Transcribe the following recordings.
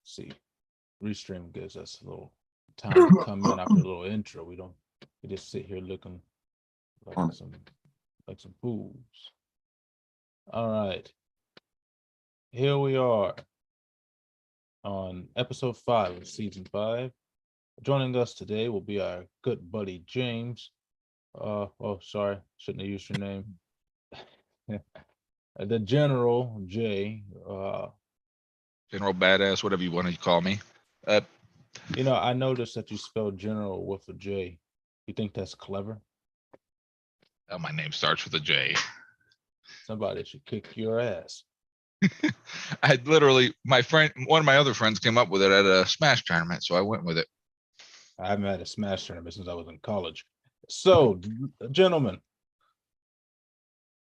see, Restream gives us a little time to come in after a little intro. We just sit here looking like some fools. All right, here we are on episode 5 of season 5. Joining us today will be our good buddy James. Sorry, shouldn't have used your name. The General J. General Badass, whatever you want to call me. I noticed that you spelled general with a J. You think that's clever? My name starts with a J. Somebody should kick your ass. I literally, one of my other friends came up with it at a Smash tournament, so I went with it. I haven't had a Smash tournament since I was in college. So, gentlemen,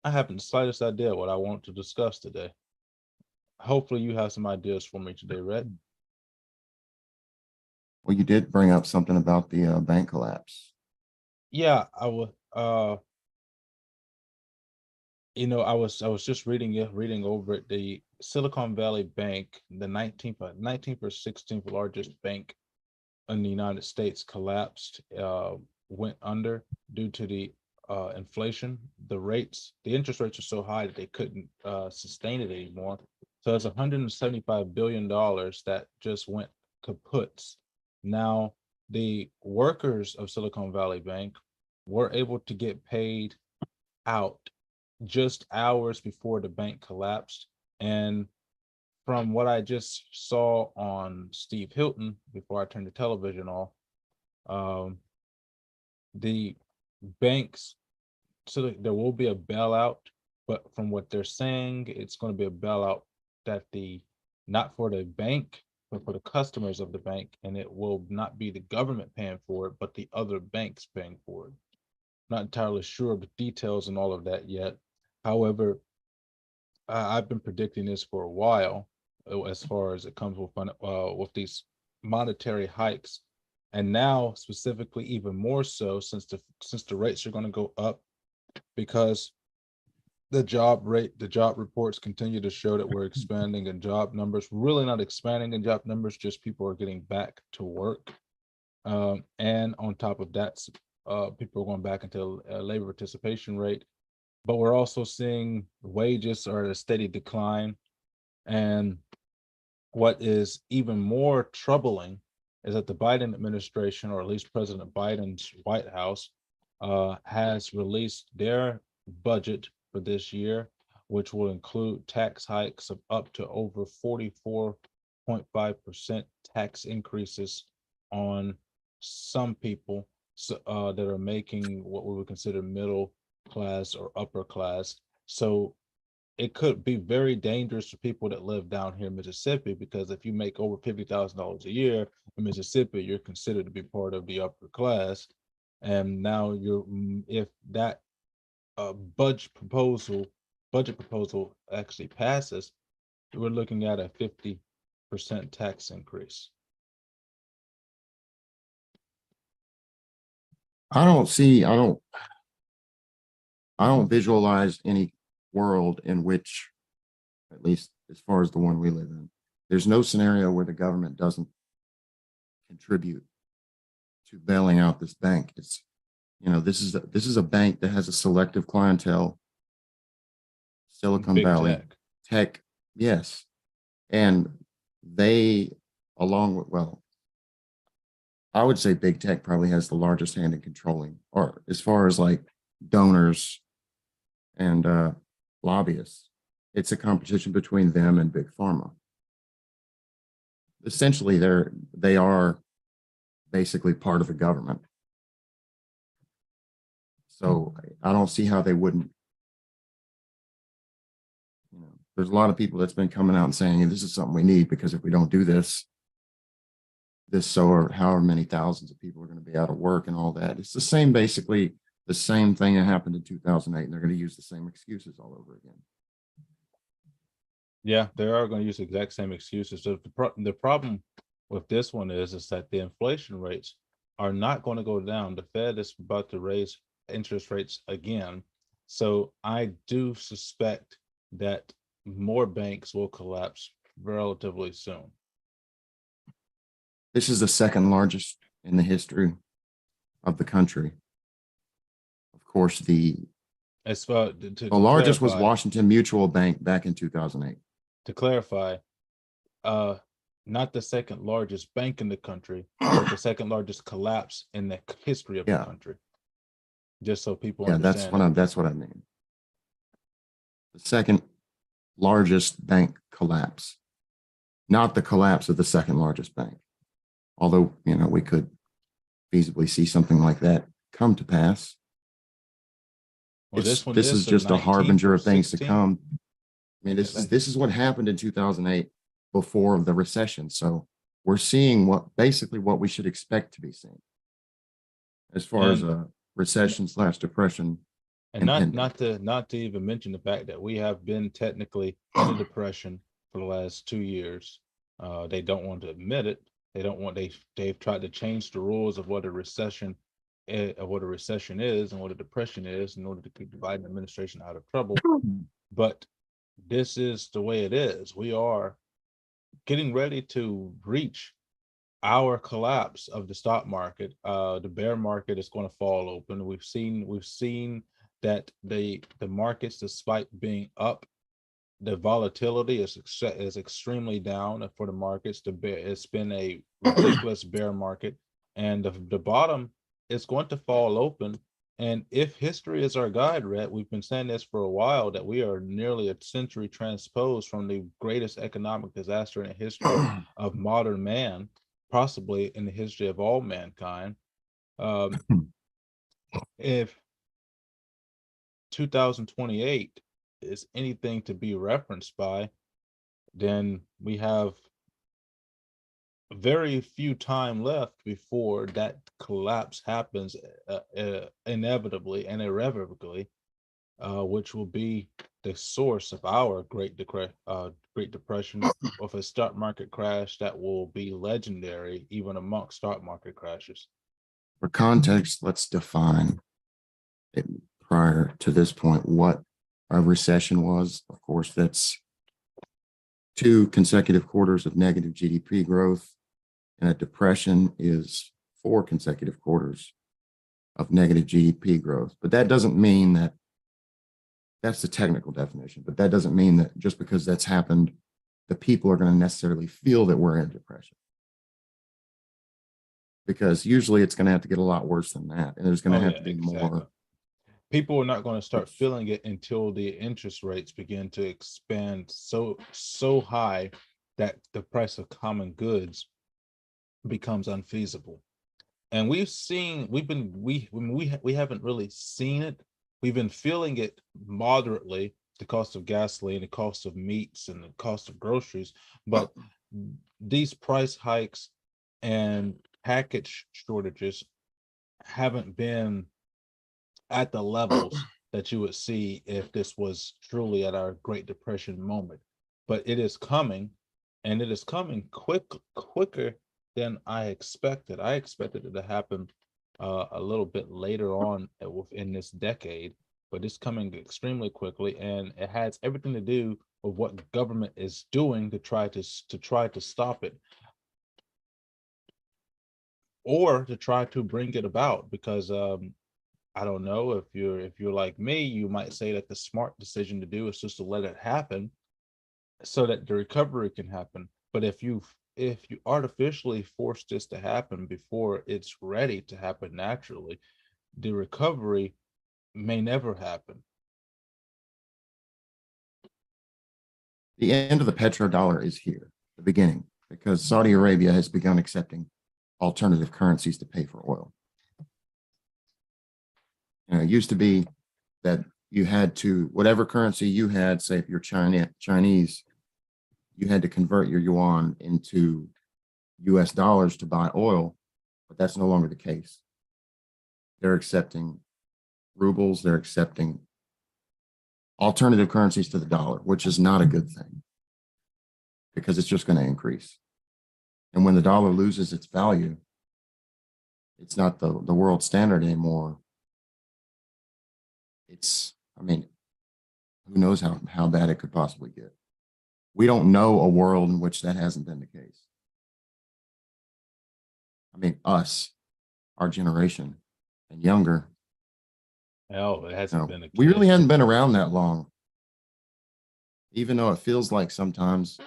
I haven't the slightest idea what I want to discuss today. Hopefully you have some ideas for me today, Red. Well, you did bring up something about the bank collapse. Yeah, I was I was just reading over it. The Silicon Valley Bank, the 19th or 16th largest bank in the United States, collapsed, went under due to the inflation. The interest rates are so high that they couldn't sustain it anymore. So it's $175 billion that just went kaputs. Now, the workers of Silicon Valley Bank were able to get paid out just hours before the bank collapsed. And from what I just saw on Steve Hilton before I turned the television off, the banks, so there will be a bailout, but from what they're saying, it's going to be a bailout that not for the bank, but for the customers of the bank, and it will not be the government paying for it, but the other banks paying for it. Not entirely sure of the details and all of that yet. However, I've been predicting this for a while, as far as it comes with these monetary hikes, and now specifically even more so since the rates are going to go up, because the job reports continue to show that we're expanding in job numbers. Really not expanding in job numbers, just people are getting back to work, and on top of that, people are going back into a labor participation rate. But we're also seeing wages are at a steady decline. And what is even more troubling is that the Biden administration, or at least President Biden's White House, has released their budget for this year, which will include tax hikes of up to over 44.5% tax increases on some people that are making what we would consider middle class or upper class. So it could be very dangerous for people that live down here in Mississippi, because if you make over $50,000 a year in Mississippi, you're considered to be part of the upper class. And now if that budget proposal actually passes, we're looking at a 50% tax increase. I don't visualize any world in which, at least as far as the one we live in, there's no scenario where the government doesn't contribute to bailing out this bank. It's, this is a bank that has a selective clientele, Silicon Big Valley tech, yes. And they, along with, I would say big tech probably has the largest hand in controlling, or as far as like donors and lobbyists. It's a competition between them and big pharma. Essentially, they are basically part of the government. So I don't see how they wouldn't. There's a lot of people that's been coming out and saying, hey, this is something we need, because if we don't do this, or however many thousands of people are going to be out of work and all that. It's basically the same thing that happened in 2008, and they're going to use the same excuses all over again. Yeah, they are going to use the exact same excuses. So the problem with this one is that the inflation rates are not going to go down. The Fed is about to raise interest rates again. So I do suspect that more banks will collapse relatively soon. This is the second largest in the history of the country. Of course, the As far to largest was clarify, Washington Mutual Bank back in 2008. to clarify, uh, not the second largest bank in the country, but the second largest collapse in the history of the Yeah. country. Just so people Yeah, that's understand. what I mean. The second largest bank collapse, not the collapse of the second largest bank. Although, you know, we could feasibly see something like that come to pass. Well, this one This is is the just a 19th harbinger or of things to 16th. come. I mean, Yeah, this is what happened in 2008 before the recession. So we're seeing basically what we should expect to be seen as far as And a recession / depression. and impending. not to even mention the fact that we have been technically in a depression for the last 2 years. They don't want to admit it. They've tried to change the rules of what a recession is and what a depression is in order to keep the Biden administration out of trouble. But this is the way it is. We are getting ready to reach our collapse of the stock market. The bear market is going to fall open. We've seen that the markets, despite being up, the volatility is extremely down for the markets. It's been a ridiculous bear market, and the bottom is going to fall open. And if history is our guide, Rhett, we've been saying this for a while, that we are nearly a century transposed from the greatest economic disaster in the history of modern man, possibly in the history of all mankind. If 2028 is anything to be referenced by, then we have very few time left before that collapse happens, inevitably and irrevocably, which will be the source of our Great Depression, of a stock market crash that will be legendary even amongst stock market crashes. For context, let's define it prior to this point what a recession was. Of course, that's 2 consecutive quarters of negative GDP growth, and a depression is 4 consecutive quarters of negative GDP growth. But that doesn't mean that that's the technical definition, but that doesn't mean that just because that's happened, the people are going to necessarily feel that we're in depression. Because usually it's going to have to get a lot worse than that. And there's going to have to be more. People are not going to start feeling it until the interest rates begin to expand so high that the price of common goods becomes unfeasible. And we haven't really seen it. We've been feeling it moderately, the cost of gasoline, the cost of meats, and the cost of groceries. But these price hikes and package shortages haven't been at the levels that you would see if this was truly at our Great Depression moment. But it is coming, and it is coming quicker than I expected. I expected it to happen a little bit later on within this decade, but it's coming extremely quickly, and it has everything to do with what government is doing to try to stop it, or to try to bring it about. Because I don't know, if you're like me, you might say that the smart decision to do is just to let it happen so that the recovery can happen. But if you artificially force this to happen before it's ready to happen naturally, the recovery may never happen. The end of the petrodollar is here, the beginning, because Saudi Arabia has begun accepting alternative currencies to pay for oil. You know, it used to be that you had to, whatever currency you had, say if you're Chinese, you had to convert your yuan into US dollars to buy oil, but that's no longer the case. They're accepting rubles, they're accepting alternative currencies to the dollar, which is not a good thing because it's just going to increase. And when the dollar loses its value, it's not the world standard anymore. It's, I mean, who knows how bad it could possibly get. We don't know a world in which that hasn't been the case. I mean, us, our generation and younger, Hell, it you hasn't know, been a we really case. hadn't been around that long. Even though it feels like sometimes,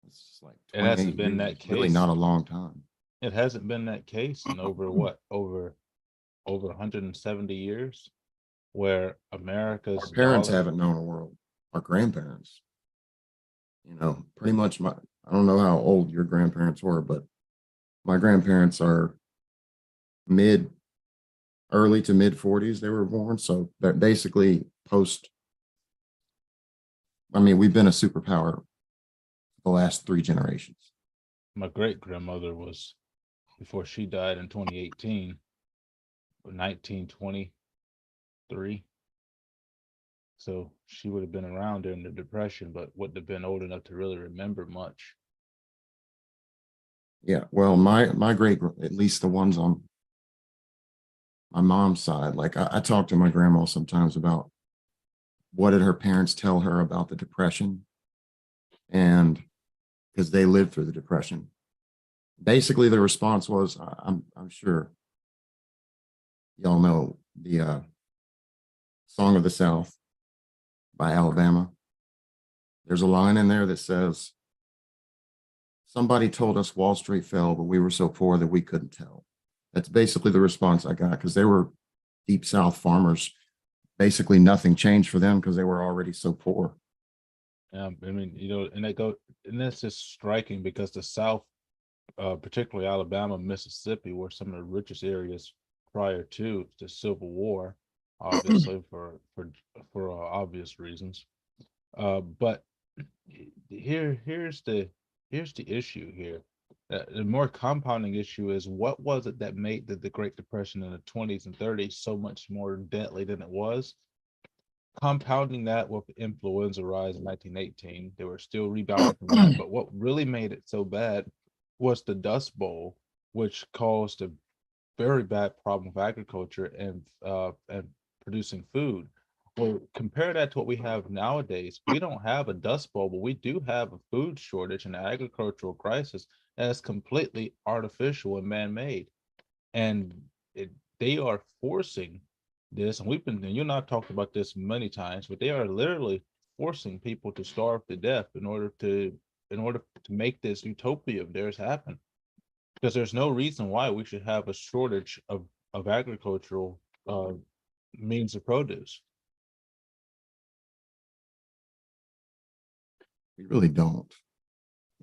it's just like It hasn't 28 been years that is really case. not a long time. It hasn't been that case in over what? Over 170 years, where Our America's parents dollar. haven't known a world. Our grandparents, pretty much I don't know how old your grandparents were, but my grandparents are early to mid 40s. They were born. So they're basically I mean, we've been a superpower for the last 3 generations. My great grandmother was, before she died in 2018, 1923. So she would have been around during the Depression, but wouldn't have been old enough to really remember much. Yeah. Well, my great, at least the ones on my mom's side, like I talk to my grandma sometimes about what did her parents tell her about the Depression, and because they lived through the Depression. Basically, the response was, I'm sure y'all know the Song of the South by Alabama. There's a line in there that says, somebody told us Wall Street fell, but we were so poor that we couldn't tell. That's basically the response I got, because they were deep South farmers. Basically, nothing changed for them because they were already so poor. I mean, and that's just striking because the South, particularly Alabama, Mississippi, were some of the richest areas prior to the Civil War, obviously for obvious reasons. But here's the issue here. The more compounding issue is, what was it that made the Great Depression in the 20s and 30s so much more deadly than it was? Compounding that with the influenza rise in 1918, they were still rebounding from that. But what really made it so bad was the Dust Bowl, which caused a very bad problem with agriculture and producing food. Well, compare that to what we have nowadays. We don't have a Dust Bowl, but we do have a food shortage and an agricultural crisis that is completely artificial and man-made. And they are forcing this, and you and I have talked about this many times, but they are literally forcing people to starve to death in order to make this utopia of theirs happen. Because there's no reason why we should have a shortage of agricultural means of produce. We really don't.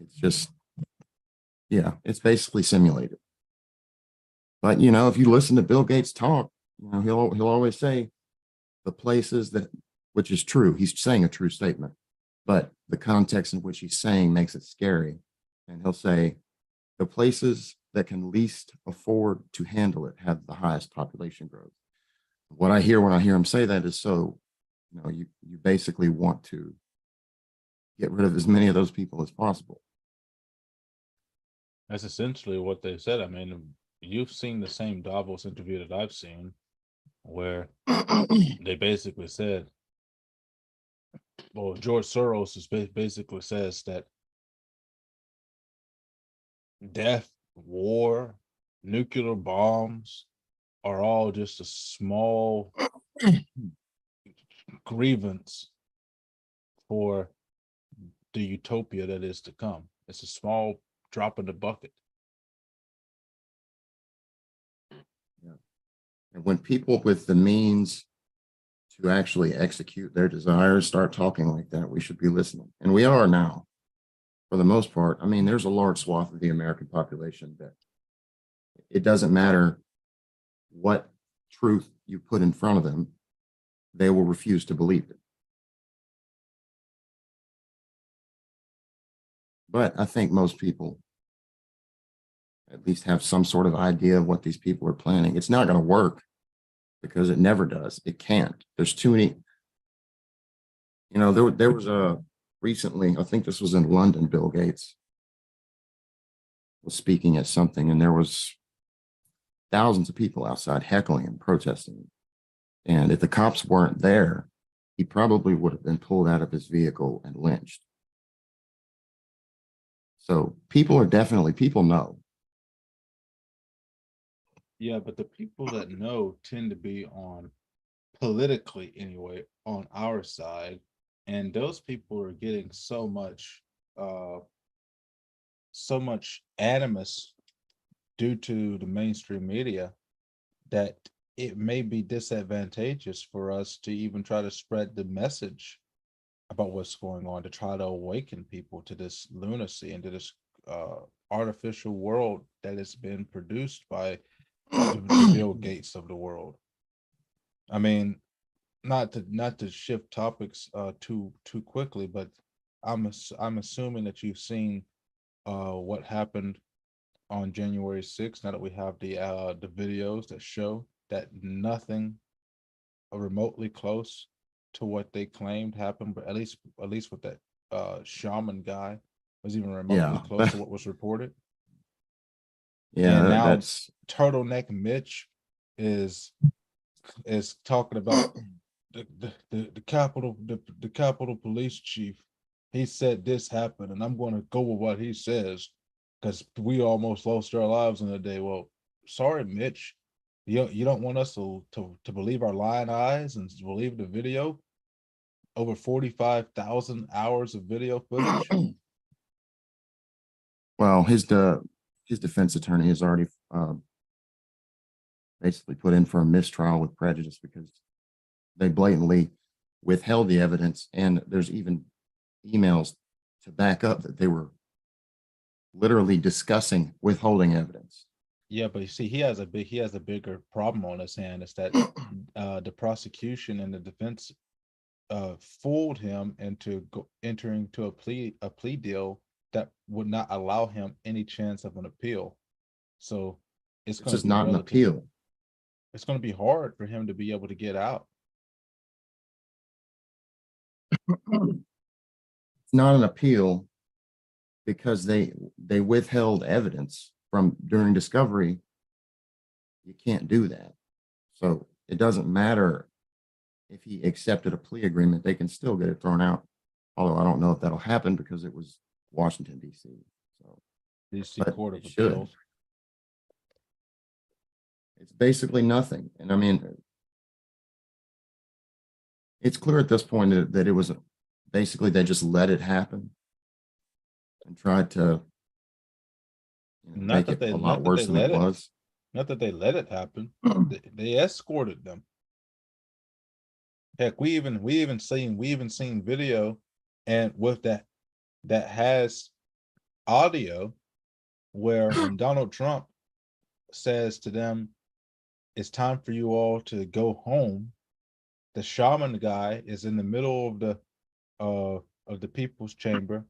It's just, yeah, it's basically simulated. But if you listen to Bill Gates talk, he'll always say the places that, which is true. He's saying a true statement, but the context in which he's saying makes it scary. And he'll say the places that can least afford to handle it have the highest population growth. What I hear when I hear him say that is, so you basically want to get rid of as many of those people as possible. That's essentially what they said. I mean, you've seen the same Davos interview that I've seen, where they basically said, well, George Soros basically says that death, war, nuclear bombs are all just a small grievance for the utopia that is to come. It's a small drop in the bucket. Yeah. And when people with the means to actually execute their desires start talking like that, we should be listening. And we are now, for the most part. I mean, there's a large swath of the American population that it doesn't matter what truth you put in front of them, they will refuse to believe it. But I think most people at least have some sort of idea of what these people are planning. It's not going to work because it never does. It can't. There's too many. There was a recently, I think this was in London, Bill Gates was speaking at something, and there was thousands of people outside heckling and protesting. And if the cops weren't there, he probably would have been pulled out of his vehicle and lynched. So people know. Yeah, but the people that know tend to be on, politically anyway, on our side, and those people are getting uh so much animus due to the mainstream media that it may be disadvantageous for us to even try to spread the message about what's going on, to try to awaken people to this lunacy and to this uh artificial world that has been produced by the Bill Gates of the world. I mean, not to shift topics too quickly, but I'm assuming that you've seen what happened on January 6th. Now that we have the videos that show that nothing remotely close to what they claimed happened, but at least with that shaman guy was even remotely Yeah, close to what was reported. yeah, And now that's Turtleneck Mitch is talking about the Capitol Police Chief. He said this happened, and I'm going to go with what he says because we almost lost our lives in a day. Well, sorry, Mitch, you don't want us to believe our lying eyes and to believe the video, over 45,000 hours of video footage. well, his defense attorney has already basically put in for a mistrial with prejudice because they blatantly withheld the evidence, and there's even emails to back up that they were literally discussing withholding evidence. Yeah, but you see, he has a bigger problem on his hand. Is that the prosecution and the defense fooled him into entering to a plea deal that would not allow him any chance of an appeal. So it's This going to is be not an relative. appeal. It's going to be hard for him to be able to get out. It's not an appeal because they withheld evidence from during discovery. You can't do that. So it doesn't matter if he accepted a plea agreement, they can still get it thrown out. Although I don't know if that'll happen because it was Washington, D.C. So, DC but Court it of should. Appeals. It's basically nothing. And I mean, it's clear at this point that it was basically they just let it happen and tried to Not make that it they a lot not that they worse than it let it was. not that they let it happen. They escorted them. Heck, we even seen video, and with that has audio where when Donald Trump says to them, "It's time for you all to go home," the shaman guy is in the middle uh of the people's chamber.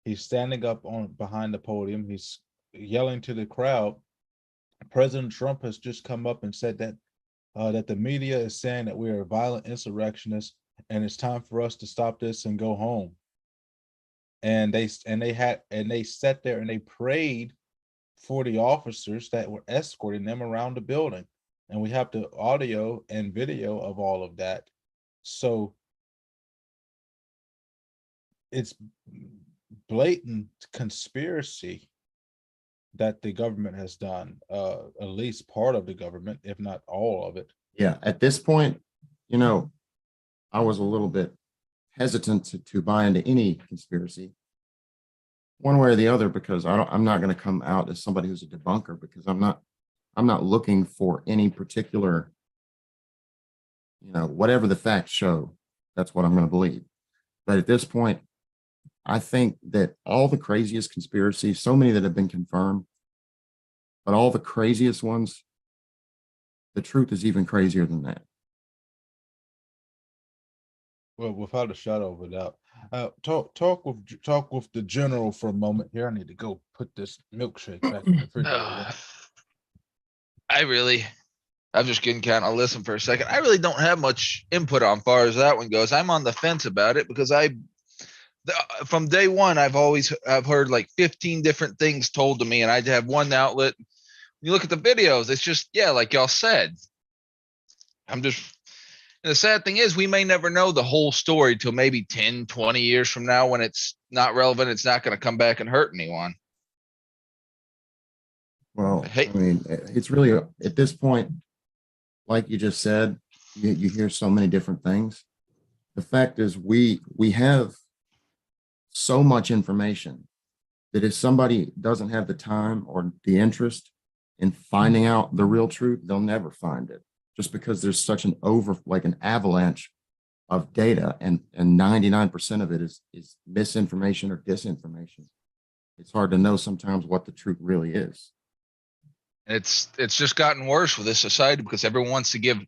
He's standing up on behind the podium. He's yelling to the crowd. President Trump has just come up and said that the media is saying that we are violent insurrectionists, and it's time for us to stop this and go home. And they sat there and they prayed for the officers that were escorting them around the building. And we have the audio and video of all of that. So it's blatant conspiracy that the government has done, at least part of the government, if not all of it. Yeah, at this point, you know, I was a little bit hesitant to buy into any conspiracy one way or the other because I'm not going to come out as somebody who's a debunker because I'm not looking for any particular, whatever the facts show, that's what I'm going to believe. But at this point, I think that all the craziest conspiracies, so many that have been confirmed, but all the craziest ones, the truth is even crazier than that. Well, without a shadow of a doubt. Talk with the general for a moment here. I need to go put this milkshake back in the refrigerator. I really, I'm just getting kind of listen for a second. I really don't have much input on far as that one goes. I'm on the fence about it because from day one, I've heard like 15 different things told to me, and I have one outlet. You look at the videos, it's just, yeah, like y'all said. I'm just, and the sad thing is, we may never know the whole story till maybe 10, 20 years from now when it's not relevant. It's not going to come back and hurt anyone. Well, Hey, I mean, it's really, at this point, like you just said, you hear so many different things. The fact is we have so much information that if somebody doesn't have the time or the interest in finding out the real truth, they'll never find it, just because there's such an like an avalanche of data, and 99% of it is misinformation or disinformation. It's hard to know sometimes what the truth really is. it's just gotten worse with this society because everyone wants to give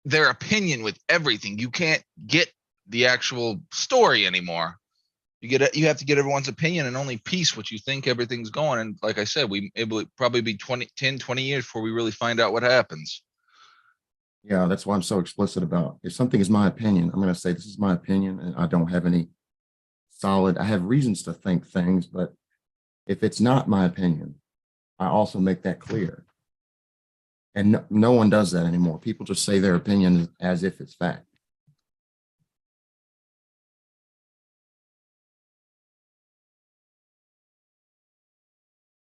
their opinion with everything. You can't get the actual story anymore. You have to get everyone's opinion and only piece what you think everything's going. And like I said, it will probably be 10, 20 years before we really find out what happens. Yeah, that's why I'm so explicit about, if something is my opinion, I'm going to say this is my opinion, and I don't have any solid, I have reasons to think things, but if it's not my opinion, I also make that clear. And no one does that anymore. People just say their opinion as if it's fact.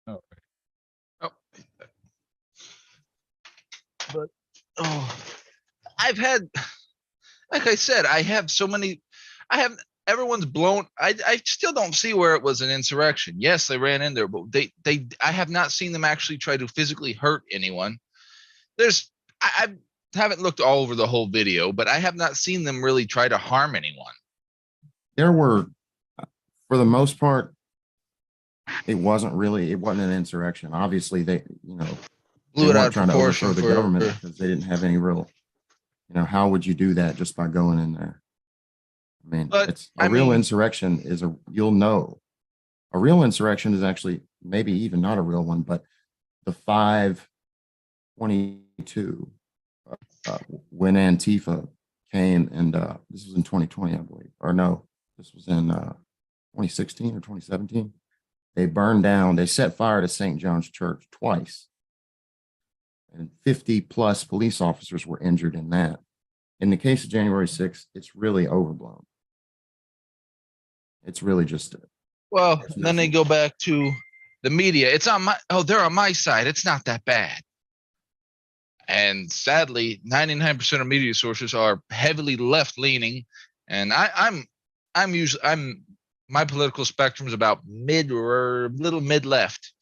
Oh, Oh, but I've had, like I said, I have so many. I have everyone's blown. I still don't see where it was an insurrection. Yes, they ran in there, but I have not seen them actually try to physically hurt anyone. I haven't looked all over the whole video, but I have not seen them really try to harm anyone. There were, for the most part, it wasn't an insurrection. Obviously, they Blew it out weren't of trying to overthrow proportion the for. government because they didn't have any real, how would you do that just by going in there? I mean, But it's a real insurrection is a real insurrection is actually maybe even not a real one, but the 5/22 when Antifa came, and this was in 2020, I believe, or no, this was in 2016 or 2017. They set fire to St. John's Church twice, and 50 plus police officers were injured in that. In the case of January 6th, it's really overblown. It's really just, Well, then they go back to the media. They're on my side. It's not that bad. And sadly, 99% of media sources are heavily left leaning. And my political spectrum is about mid or little mid left.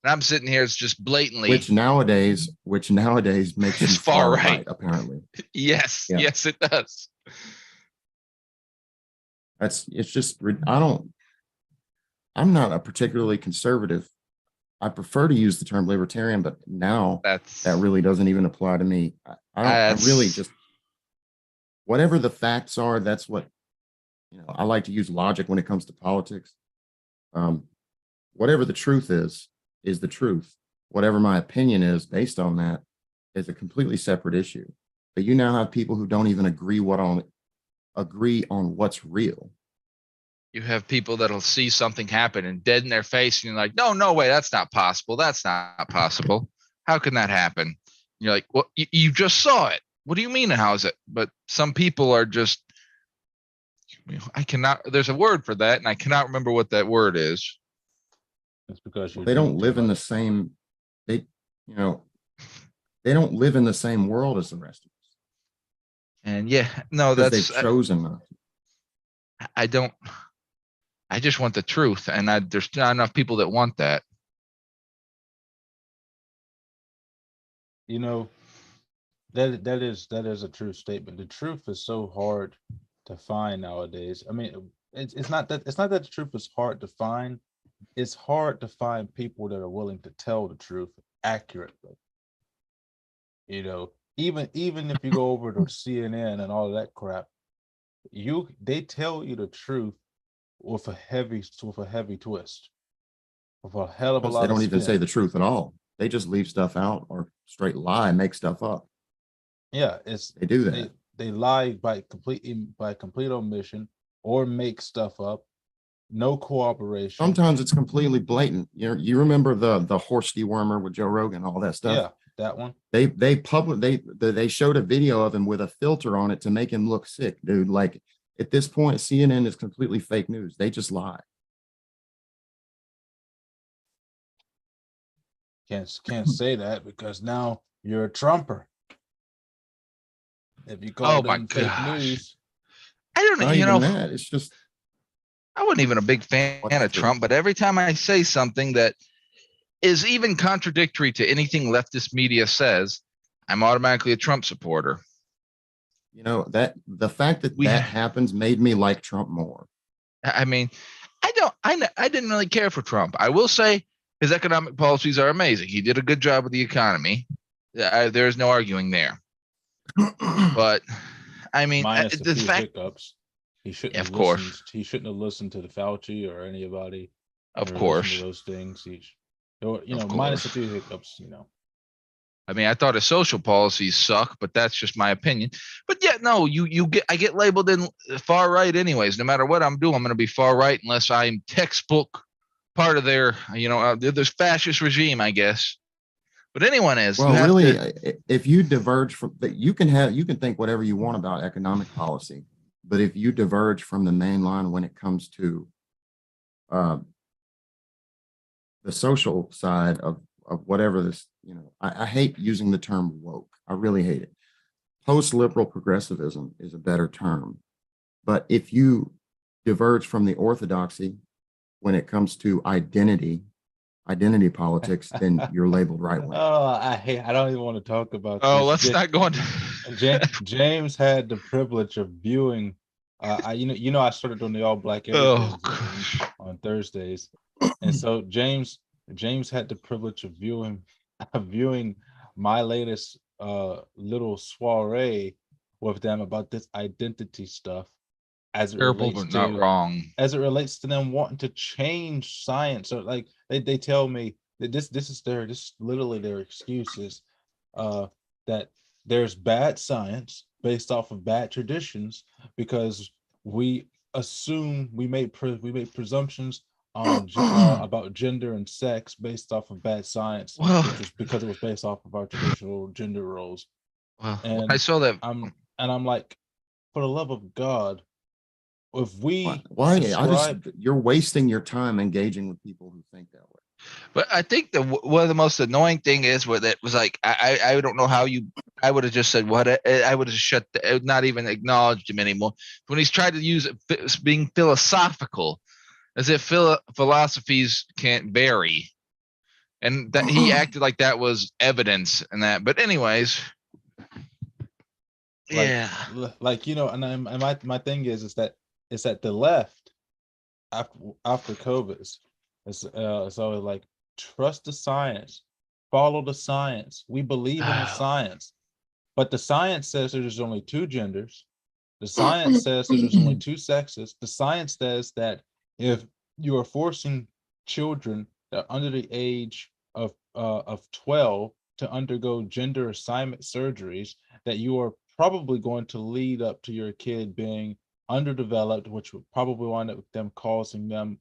And I'm sitting here, it's just blatantly. which nowadays makes you far right. apparently. Yes, Yeah. yes, it does. It's just, I'm not a particularly conservative. I prefer to use the term libertarian, but now that really doesn't even apply to me. I really just, whatever the facts are, that's what, I like to use logic when it comes to politics. Whatever the truth is the truth. Whatever my opinion is based on that is a completely separate issue. But you now have people who don't even agree on what's real. You have people that'll see something happen and dead in their face, and you're like, no way, that's not possible. That's not possible. How can that happen? And you're like, well, you just saw it. What do you mean? How is it? But some people are just, there's a word for that, and I cannot remember what that word is. It's because they don't live in the same, they don't live in the same world as the rest of us. And yeah, no, they've chosen not to. I just want the truth, and there's not enough people that want that. That is a true statement. The truth is so hard to find nowadays. I mean, it's not that the truth is hard to find. It's hard to find people that are willing to tell the truth accurately. Even if you go over to CNN and all of that crap, they tell you the truth with a heavy twist, with a hell of a lot. They don't even say the truth at all. They just leave stuff out or straight lie, make stuff up. Yeah, they do that. They lie by complete omission or make stuff up. No cooperation. Sometimes it's completely blatant. You remember the horse dewormer with Joe Rogan, all that stuff. Yeah, that one. They showed a video of him with a filter on it to make him look sick, dude. Like, at this point, CNN is completely fake news. They just lie. Can't say that because now you're a Trumper. If you call Oh my them fake gosh. news, I don't know, Not even that. It's just I wasn't even a big fan what's of the Trump, but every time I say something that is even contradictory to anything leftist media says, I'm automatically a Trump supporter. that the fact that We, that happens made me like Trump more. I mean, I didn't really care for Trump. I will say his economic policies are amazing. He did a good job with the economy. There's no arguing there. But I mean, minus a the few fact, hiccups, he shouldn't have of course, listened. He shouldn't have listened to the Fauci or anybody in of relation to course, those things. of Minus a course. few hiccups. I mean, I thought his social policies suck, but that's just my opinion. But yeah, no, I get labeled in far right anyways. No matter what I'm doing, I'm going to be far right unless I'm textbook part of their, there's fascist regime, I guess. But anyone is, you Well, have really, to. if you diverge from that, you can think whatever you want about economic policy, but if you diverge from the main line when it comes to uh, the social side of whatever this, I hate using the term woke. I really hate it. Post-liberal progressivism is a better term. But if you diverge from the orthodoxy when it comes to identity politics, then you're labeled right wing. Oh, I don't even want to talk about Oh, this. let's not go into. James had the privilege of viewing. I started doing the all black Oh everything Zoom gosh. on Thursdays, and so James had the privilege of viewing viewing my latest little soiree with them about this identity stuff as it Careful, relates but not to wrong. them wanting to change science. So like they tell me that this is literally their excuses, uh that there's bad science based off of bad traditions because we assume we make presumptions on about gender and sex based off of bad science, Well, which was because it was based off of our traditional gender roles. when I And saw that, I'm like, for the love of God, if Why? we Why? subscribe, You're wasting your time engaging with people who think that way. but I think one of the most annoying thing is what it was like. I don't know how you. I would have just said what I would have shut. Not even acknowledged him anymore. When he's tried to use it being philosophical, as if philosophies can't vary, and that he acted like that was evidence and that. But anyways, like yeah. and my thing is that the left after COVID it's always like, trust the science, follow the science. We believe in the science, but the science says that there's only two genders. The science says that there's only two sexes. The science says that if you are forcing children that are under the age of 12 to undergo gender assignment surgeries, that you are probably going to lead up to your kid being underdeveloped, which would probably wind up with them causing them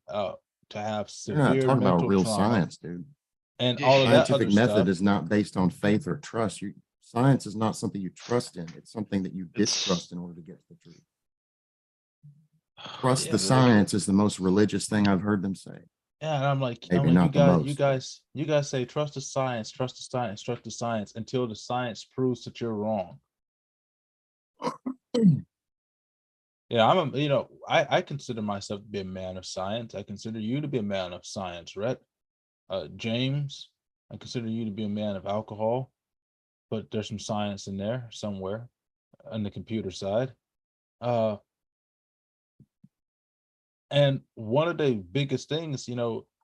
to have You're not severe talking about mental real trauma science, dude. and Yeah. all of that Scientific other method stuff. is not based on faith or trust. Science is not something you trust in. It's something that you It's distrust in order to get to the truth. Trust Yeah, the science is the most religious thing I've heard them say. yeah, and I'm Maybe like, not the most. you guys say trust the science, trust the science, trust the science until the science proves that you're wrong. Yeah, I consider myself to be a man of science. I consider you to be a man of science, Rhett. James, I consider you to be a man of alcohol, but there's some science in there somewhere on the computer side. Uh, and one of the biggest things,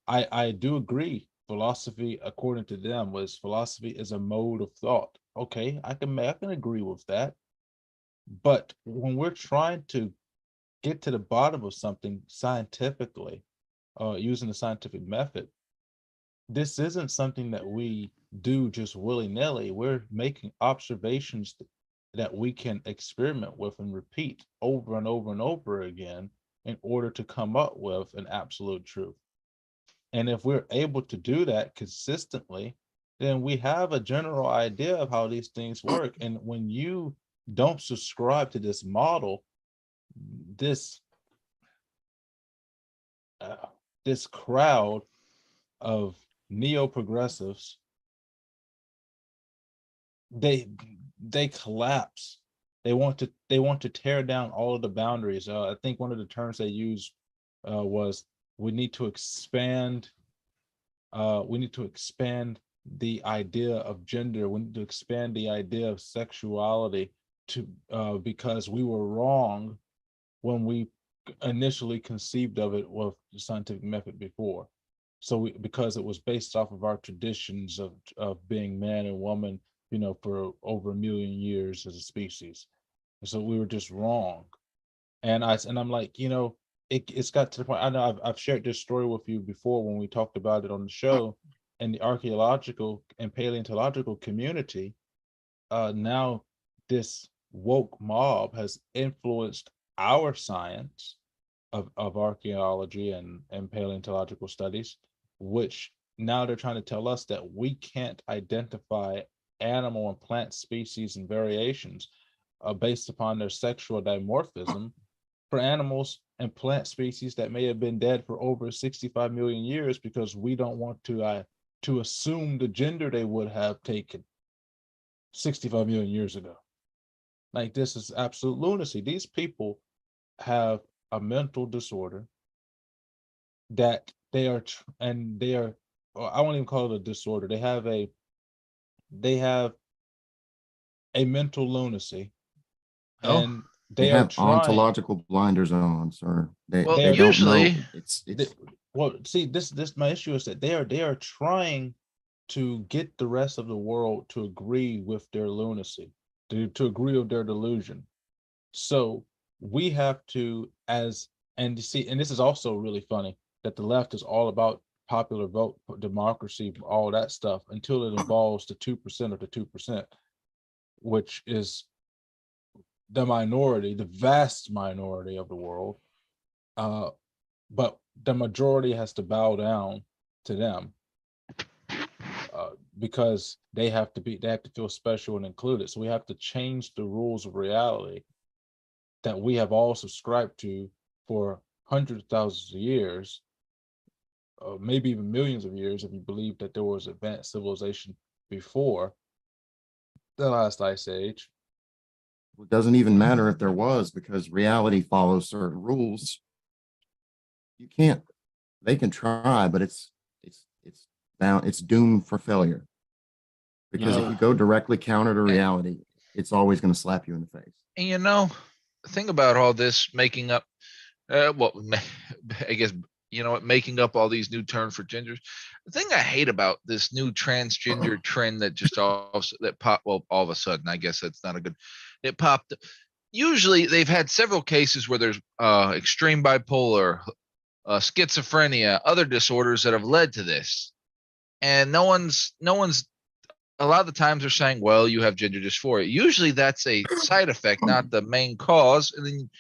I do agree. Philosophy, according to them, was philosophy is a mode of thought. Okay, I can agree with that. But when we're trying to get to the bottom of something scientifically, using the scientific method, this isn't something that we do just willy-nilly. We're making observations that we can experiment with and repeat over and over and over again in order to come up with an absolute truth. And if we're able to do that consistently, then we have a general idea of how these things work. And when you don't subscribe to this model, this uh, this crowd of neo progressives they they collapse. They want to tear down all of the boundaries. I think one of the terms they used was we need to expand. We need to expand the idea of gender. We need to expand the idea of sexuality to because we were wrong when we initially conceived of it with the scientific method before. So because it was based off of our traditions of being man and woman, for over a million years as a species. So we were just wrong. And I'm like, it's got to the point. I know I've shared this story with you before when we talked about it on the show. In the archaeological and paleontological community, now this woke mob has influenced our science of archaeology and paleontological studies, which now they're trying to tell us that we can't identify animal and plant species and variations based upon their sexual dimorphism for animals and plant species that may have been dead for over 65 million years because we don't want to assume the gender they would have taken 65 million years ago. Like, this is absolute lunacy. These people have a mental disorder that they are, or I won't even call it a disorder. They have a mental lunacy, Oh, and They they are have trying. ontological blinders on, sir. They well, They they are don't know. usually, It's well, see, this my issue is that they are trying to get the rest of the world to agree with their lunacy, to agree with their delusion. So we have to, and you see, and this is also really funny that the left is all about popular vote, democracy, all that stuff until it involves the 2% of the 2%, which is the minority, the vast minority of the world. Uh, but the majority has to bow down to them because they have to feel special and included. So we have to change the rules of reality that we have all subscribed to for hundreds of thousands of years, maybe even millions of years, if you believe that there was advanced civilization before the last ice age. it doesn't even matter if there was, because reality follows certain rules. You can't. They can try, but it's bound. It's doomed for failure, You because if know, you go directly counter to and, reality, it's always going to slap you in the face. and think about all this making up, I guess, making up all these new terms for genders. The thing I hate about this new transgender trend that just that popped, well, all of a sudden, I guess that's not a good, it popped. Usually they've had several cases where there's extreme bipolar, schizophrenia, other disorders that have led to this. And no one's a lot of the times they're saying, well, you have gender dysphoria. Usually that's a side effect, not the main cause. And then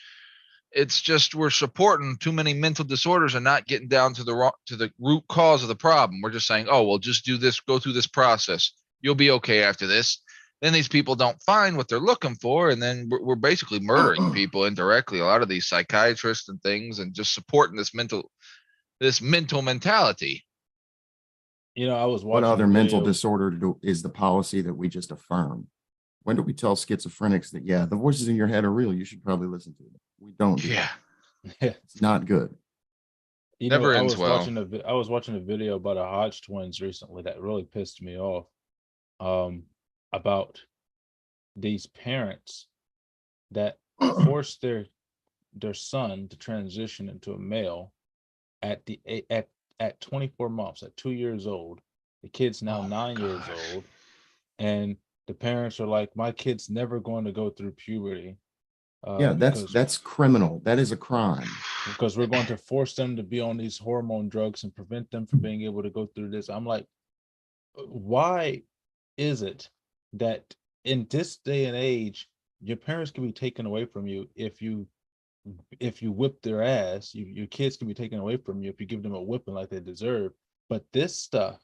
it's just we're supporting too many mental disorders and not getting down to the root cause of the problem. We're just saying, oh, well, just do this, go through this process. You'll be okay after this. Then these people don't find what they're looking for, and then we're basically murdering people indirectly. A lot of these psychiatrists and things, and just supporting this mental mentality. I was What watching a other mental video. disorder is the policy that we just affirm? When do we tell schizophrenics that, yeah, the voices in your head are real? You should probably listen to them. We don't do Yeah, that. It's not good. never I ends was well. watching a video about the Hodge twins recently that really pissed me off. Um, about these parents that forced their son to transition into a male at the at 24 months, at 2 years old. The kid's now Oh my 9 years gosh. old, and the parents are like, my kid's never going to go through puberty Yeah, because that's criminal. That is a crime. we're going to force them to be on these hormone drugs and prevent them from being able to go through this. I'm like, why is it that in this day and age your parents can be taken away from you if you whip their ass? Your kids can be taken away from you if you give them a whipping like they deserve. But this stuff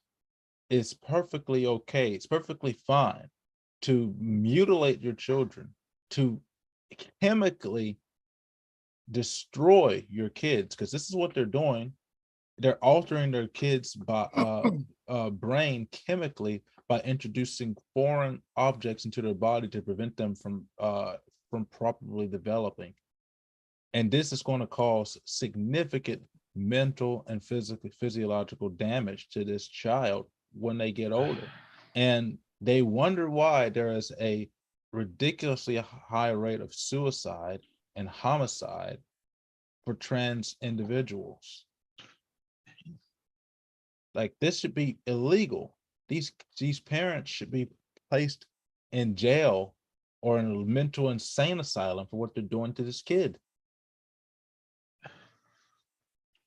is perfectly okay. It's perfectly fine to mutilate your children, to chemically destroy your kids, because this is what they're doing. They're altering their kids' brain chemically by introducing foreign objects into their body to prevent them from properly developing. And this is going to cause significant mental and physiological damage to this child when they get older. And they wonder why there is a ridiculously high rate of suicide and homicide for trans individuals. Like, this should be illegal. These parents should be placed in jail or in a mental insane asylum for what they're doing to this kid.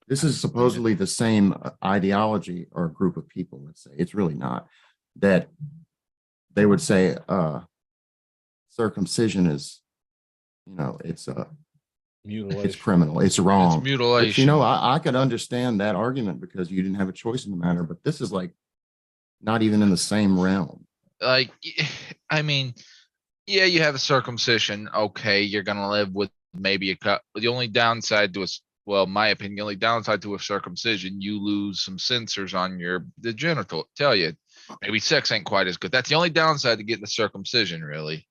This is supposedly the same ideology or group of people, let's say. It's really not. That they would say circumcision is, it's Mutilation. criminal, it's wrong. It's mutilation. But you know, I could understand that argument because you didn't have a choice in the matter, but this is like not even in the same realm. Like, I mean, yeah, you have a circumcision. Okay, you're gonna live with maybe a cut. The only downside to well, my opinion, the only downside to a circumcision, you lose some sensors on the genital. Tell you, maybe sex ain't quite as good. That's the only downside to getting the circumcision, really.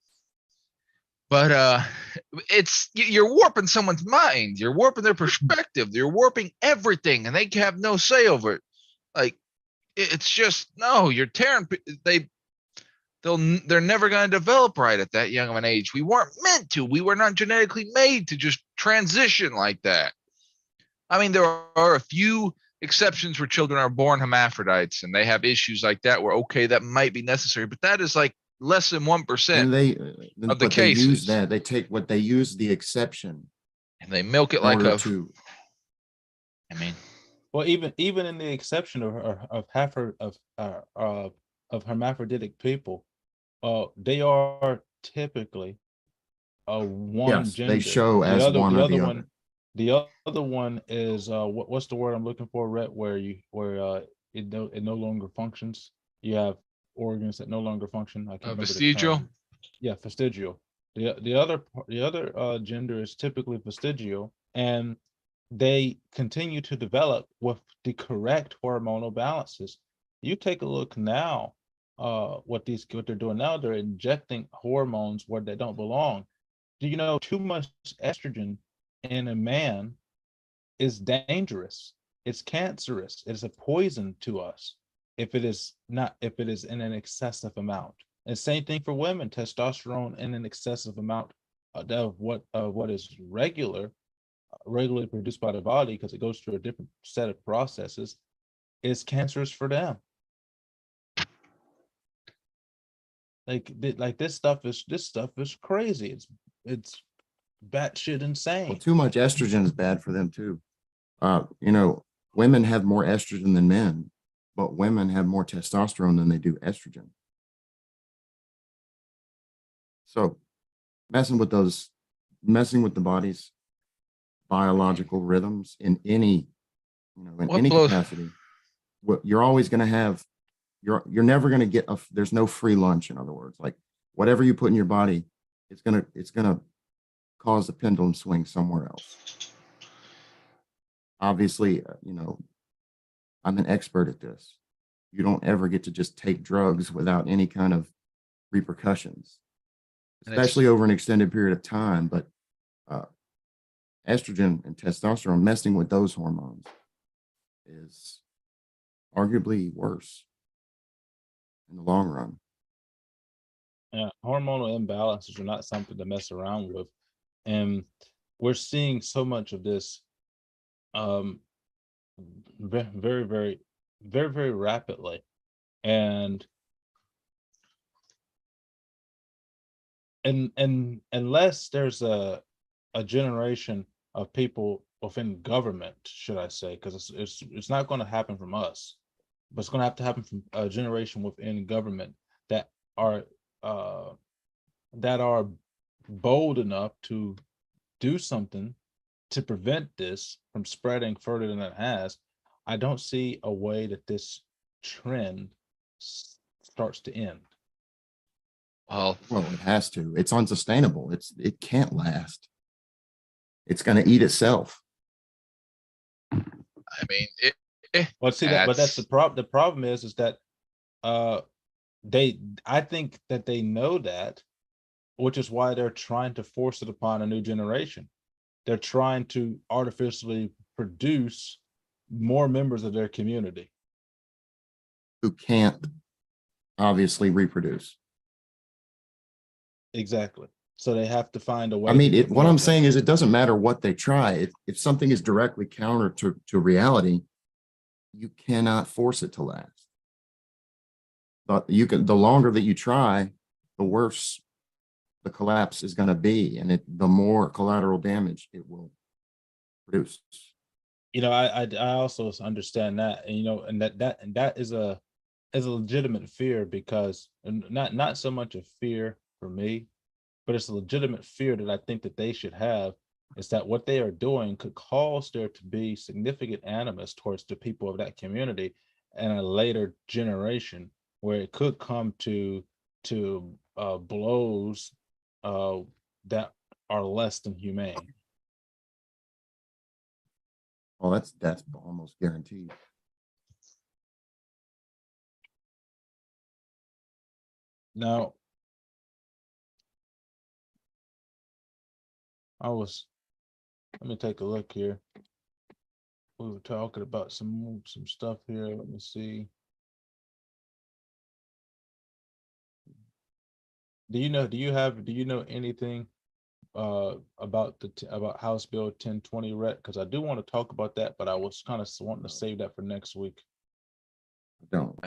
But you're warping someone's mind. You're warping their perspective. You're warping everything, and they have no say over it. Like, it's just no. You're tearing. They're never going to develop right at that young of an age. We weren't meant to. We were not genetically made to just transition like that. I mean, there are a few exceptions where children are born hermaphrodites and they have issues like that where, okay, that might be necessary, but that is like less than 1% And of the they use cases. that, they use the exception And they milk it in like order to, I mean, Well, even in the exception of hermaphroditic people, they are typically one yes, gender. they show as one or the other. The other one is what's the word I'm looking for, Rhett, where it no longer functions. You have organs that no longer function. I can't remember the vestigial. term. Yeah, vestigial. The other gender is typically vestigial, and they continue to develop with the correct hormonal balances. You take a look now, what they're doing now, they're injecting hormones where they don't belong. Do you know too much estrogen in a man is dangerous? It's cancerous. It is a poison to us if it is in an excessive amount. And same thing for women, testosterone in an excessive amount of what is regularly produced by the body, because it goes through a different set of processes, is cancerous for them. Like this stuff is crazy. It's batshit insane. Well, too much estrogen is bad for them too. Women have more estrogen than men, but women have more testosterone than they do estrogen. So messing with the body's biological rhythms in any capacity, you're always going to have, you're never going to get there's no free lunch. In other words, like whatever you put in your body, it's going to cause the pendulum swing somewhere else. Obviously, I'm an expert at this. You don't ever get to just take drugs without any kind of repercussions, especially over an extended period of time. But estrogen and testosterone, messing with those hormones is arguably worse in the long run. Yeah, hormonal imbalances are not something to mess around with. And we're seeing so much of this very, very, very, very, very rapidly. And unless there's a generation of people within government, should I say, because it's not going to happen from us, but it's going to have to happen from a generation within government that are bold enough to do something to prevent this from spreading further than it has. I don't see a way that this trend starts to end. Well, it has to. It's unsustainable. It can't last. It's going to eat itself. I mean, Well, see that, but that's the problem. The problem is that I think that they know that, which is why they're trying to force it upon a new generation. They're trying to artificially produce more members of their community. Who can't obviously reproduce. Exactly. So they have to find a way. I mean, to get what more I'm of them. saying is it doesn't matter what they try. If something is directly counter to reality, you cannot force it to last. But you can, the longer that you try, the worse the collapse is going to be, and the more collateral damage it will produce. I also understand that, and that is a legitimate fear, because, and not so much a fear for me, but it's a legitimate fear that I think that they should have, is that what they are doing could cause there to be significant animus towards the people of that community and a later generation, where it could come to blows uh, that are less than humane. Well, that's almost guaranteed. Now, let me take a look here. We were talking about some stuff here. Let me see. Do you know anything about about House Bill 1020 rec? Because I do want to talk about that, but I was kind of wanting to save that for next week, Don't.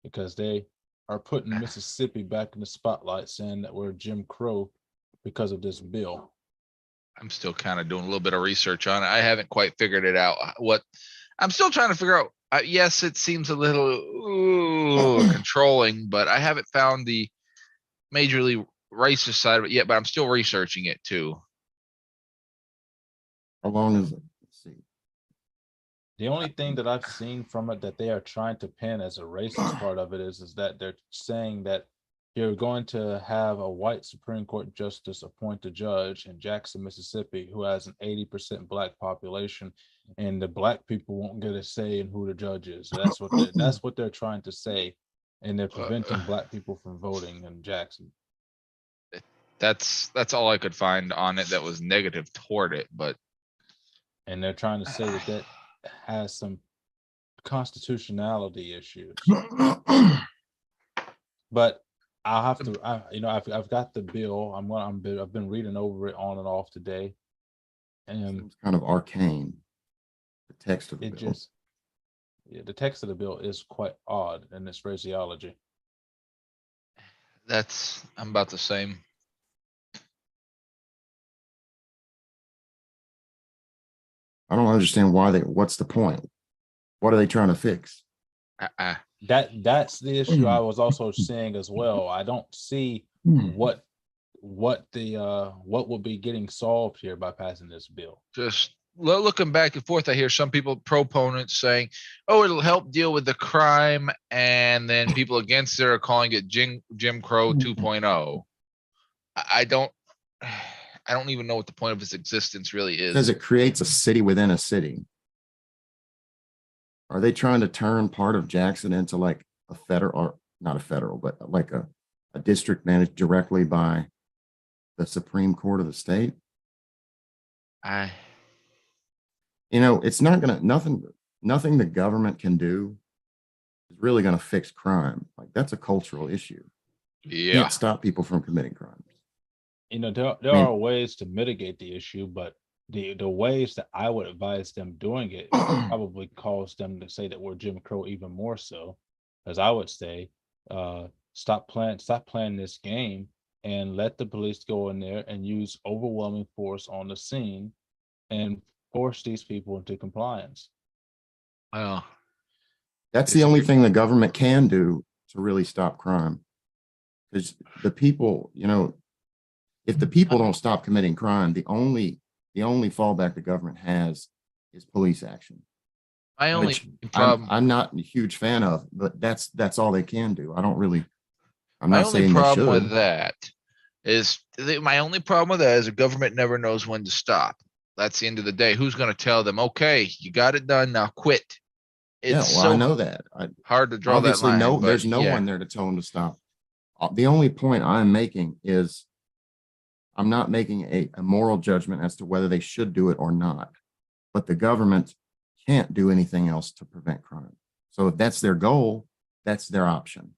because they are putting Mississippi back in the spotlight, saying that we're Jim Crow because of this bill. I'm still kind of doing a little bit of research on it. I haven't quite figured it out. What I'm still trying to figure out. Yes, it seems a little controlling, but I haven't found the majorly racist side of it yet. But I'm still researching it too. How long is it? Let's see. The only thing that I've seen from it that they are trying to pin as a racist part of it is that they're saying that you're going to have a white Supreme Court justice appoint a judge in Jackson, Mississippi, who has an 80% black population, and the black people won't get a say in who the judge is. So that's what they're trying to say, and they're preventing black people from voting in Jackson. That's all I could find on it that was negative toward it, but And they're trying to say that has some constitutionality issues. But I'll have to, I've got the bill. I've been reading over it on and off today, and It's kind of arcane. The text of the bill. the text of the bill is quite odd in its phraseology. I'm about the same. I don't understand what's the point? What are they trying to fix? That's the issue I was also seeing as well. I don't see what will be getting solved here by passing this bill. Just looking back and forth, I hear some people, proponents, saying, "Oh, it'll help deal with the crime," and then people against it are calling it Jim Crow 2.0. I don't even know what the point of its existence really is. Because it creates a city within a city. Are they trying to turn part of Jackson into like a federal, or not a federal, but like a district managed directly by the Supreme Court of the state? It's not gonna, nothing the government can do is really gonna fix crime. Like, that's a cultural issue. You Yeah. can't stop people from committing crimes. There are ways to mitigate the issue, but the ways that I would advise them doing it probably cause them to say that we're Jim Crow even more so. As I would say, stop playing this game and let the police go in there and use overwhelming force on the scene and force these people into compliance. Well, That's the only thing the government can do to really stop crime. Because the people, if the people don't stop committing crime, the only fallback the government has is police action. my only Which problem, I'm not a huge fan of, but that's all they can do. I'm my not only saying they problem with should. that is my only problem with that is the government never knows when to stop. That's the end of the day. Who's going to tell them, okay, you got it done, now quit? Yeah, It's well, I so know that. hard to draw that Obviously, line, no, but there's no yeah, one there to tell them to stop. The only point I'm making is I'm not making a moral judgment as to whether they should do it or not. But the government can't do anything else to prevent crime. So if that's their goal, that's their option.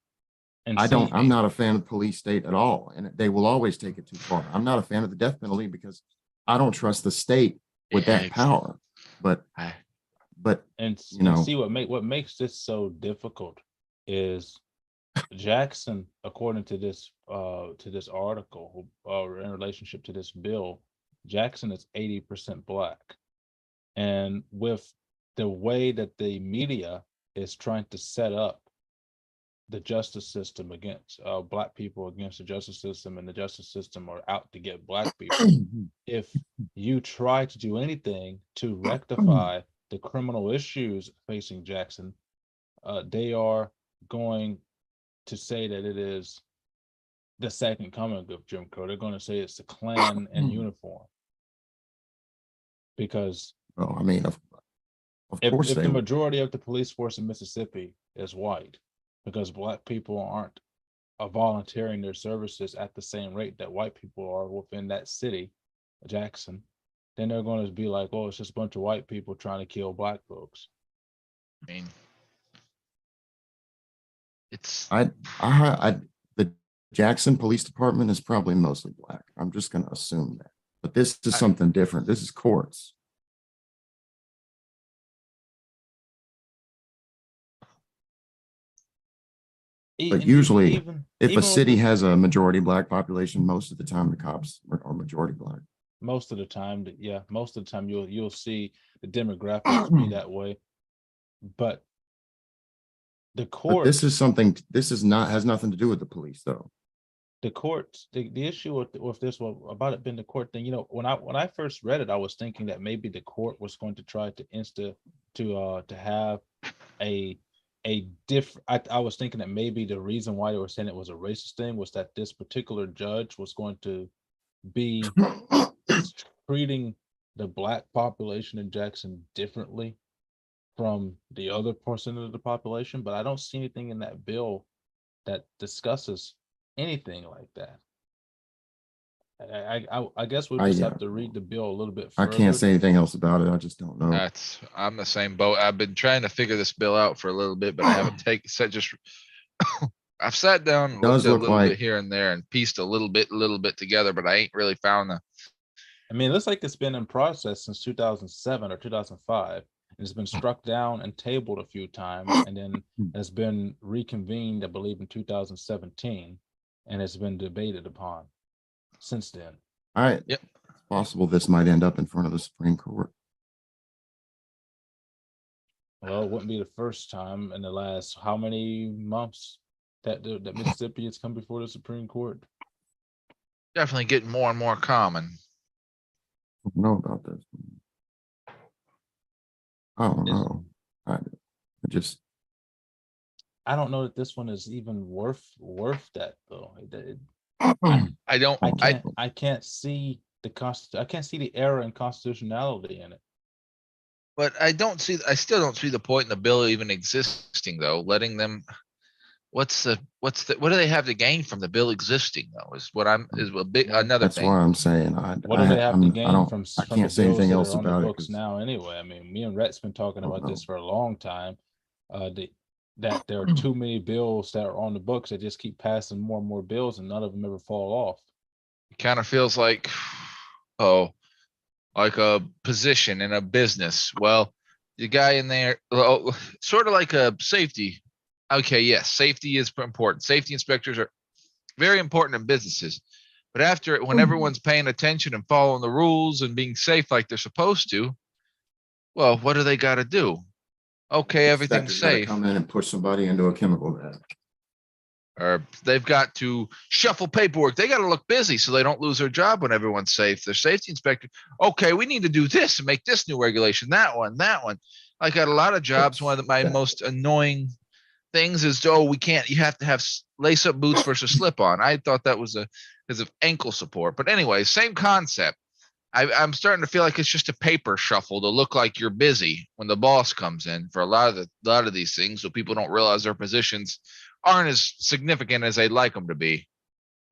And I'm not a fan of the police state at all, and they will always take it too far. I'm not a fan of the death penalty because I don't trust the state with yeah, that power. But, I- but you know, see what makes this so difficult is Jackson, according to this article, in relationship to this bill, Jackson is 80% black. And with the way that the media is trying to set up the justice system against black people, against the justice system, and the justice system are out to get black people, if you try to do anything to rectify the criminal issues facing Jackson, they are going to say that it is the second coming of Jim Crow. They're going to say it's the Klan in uniform. Because well, I mean, of if, course if they the will. majority of the police force in Mississippi is white, because black people aren't volunteering their services at the same rate that white people are within that city, Jackson, then they're going to be like, oh, it's just a bunch of white people trying to kill black folks. I mean, it's The Jackson Police Department is probably mostly black. I'm just going to assume that. But this is something different. This is courts. But usually, if a city has a majority black population, most of the time the cops are majority black. Most of the time, yeah, most of the time you'll see the demographics be that way. But the court, this is something. This is not has nothing to do with the police, though. The courts, the issue with this one about it being the court thing, when I first read it, I was thinking that maybe the court was going to try to have a different. I was thinking that maybe the reason why they were saying it was a racist thing was that this particular judge was going to be treating the black population in Jackson differently from the other portion of the population, but I don't see anything in that bill that discusses anything like that. I guess we'll just have to read the bill a little bit I further. can't say anything else about it. I just don't know. I'm the same boat. I've been trying to figure this bill out for a little bit, but I haven't I've sat down and looked at a little bit here and there and pieced a little bit together, but I ain't really found I mean, it looks like it's been in process since 2007 or 2005, and it's been struck down and tabled a few times, and then has been reconvened, I believe, in 2017, and it's been debated upon since then. All right. Yep. It's possible this might end up in front of the Supreme Court. Well, it wouldn't be the first time in the last how many months that Mississippi has come before the Supreme Court. Definitely getting more and more common. I don't know about this. I don't know. I don't know that this one is even worth that though. I can't see I can't see the error in constitutionality in it. But I still don't see the point in the bill even existing though, letting them. What do they have to gain from the bill existing though? Is another that's thing. why I'm saying what do they have to gain from I can't say anything else about it now anyway. I mean, me and Rhett's been talking about this for a long time. That there are too many bills that are on the books that just keep passing more and more bills and none of them ever fall off. It kind of feels like like a position in a business. Well, the guy in there, sort of like a safety. Okay, yes, safety is important. Safety inspectors are very important in businesses. But when everyone's paying attention and following the rules and being safe like they're supposed to, well, what do they got to do? Okay, everything's safe. Come in and push somebody into a chemical vat. Or they've got to shuffle paperwork. They got to look busy so they don't lose their job when everyone's safe. Their safety inspector. Okay, we need to do this and make this new regulation. That one. I got a lot of jobs. One of my most annoying things is, you have to have lace up boots versus slip on. I thought that was because of ankle support. But anyway, same concept. I'm starting to feel like it's just a paper shuffle to look like you're busy when the boss comes in for a lot of these things, so people don't realize their positions aren't as significant as they'd like them to be.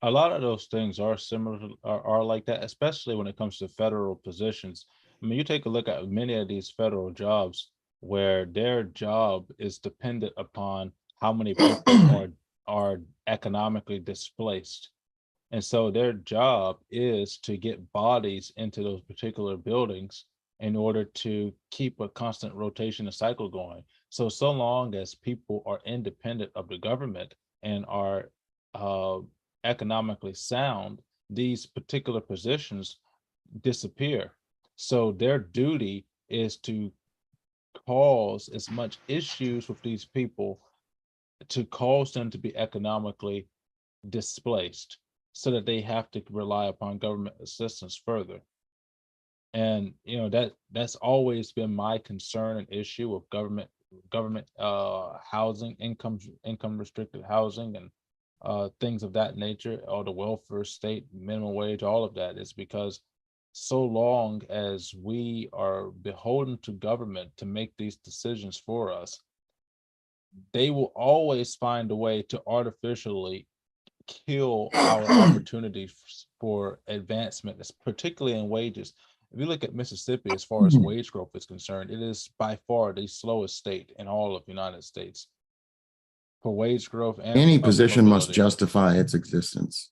A lot of those things are similar are like that, especially when it comes to federal positions. I mean, you take a look at many of these federal jobs where their job is dependent upon how many people are economically displaced. And so their job is to get bodies into those particular buildings in order to keep a constant rotation and cycle going. So long as people are independent of the government and are uh, economically sound, these particular positions disappear. So their duty is to cause as much issues with these people to cause them to be economically displaced so that they have to rely upon government assistance further. And that's always been my concern and issue of government housing, income restricted housing, and things of that nature, or the welfare state, minimum wage, all of that is because so long as we are beholden to government to make these decisions for us, they will always find a way to artificially kill our opportunities for advancement, particularly in wages. If you look at Mississippi, as far as wage growth is concerned, it is by far the slowest state in all of the United States for wage growth and Any for upward position must mobility. justify its existence.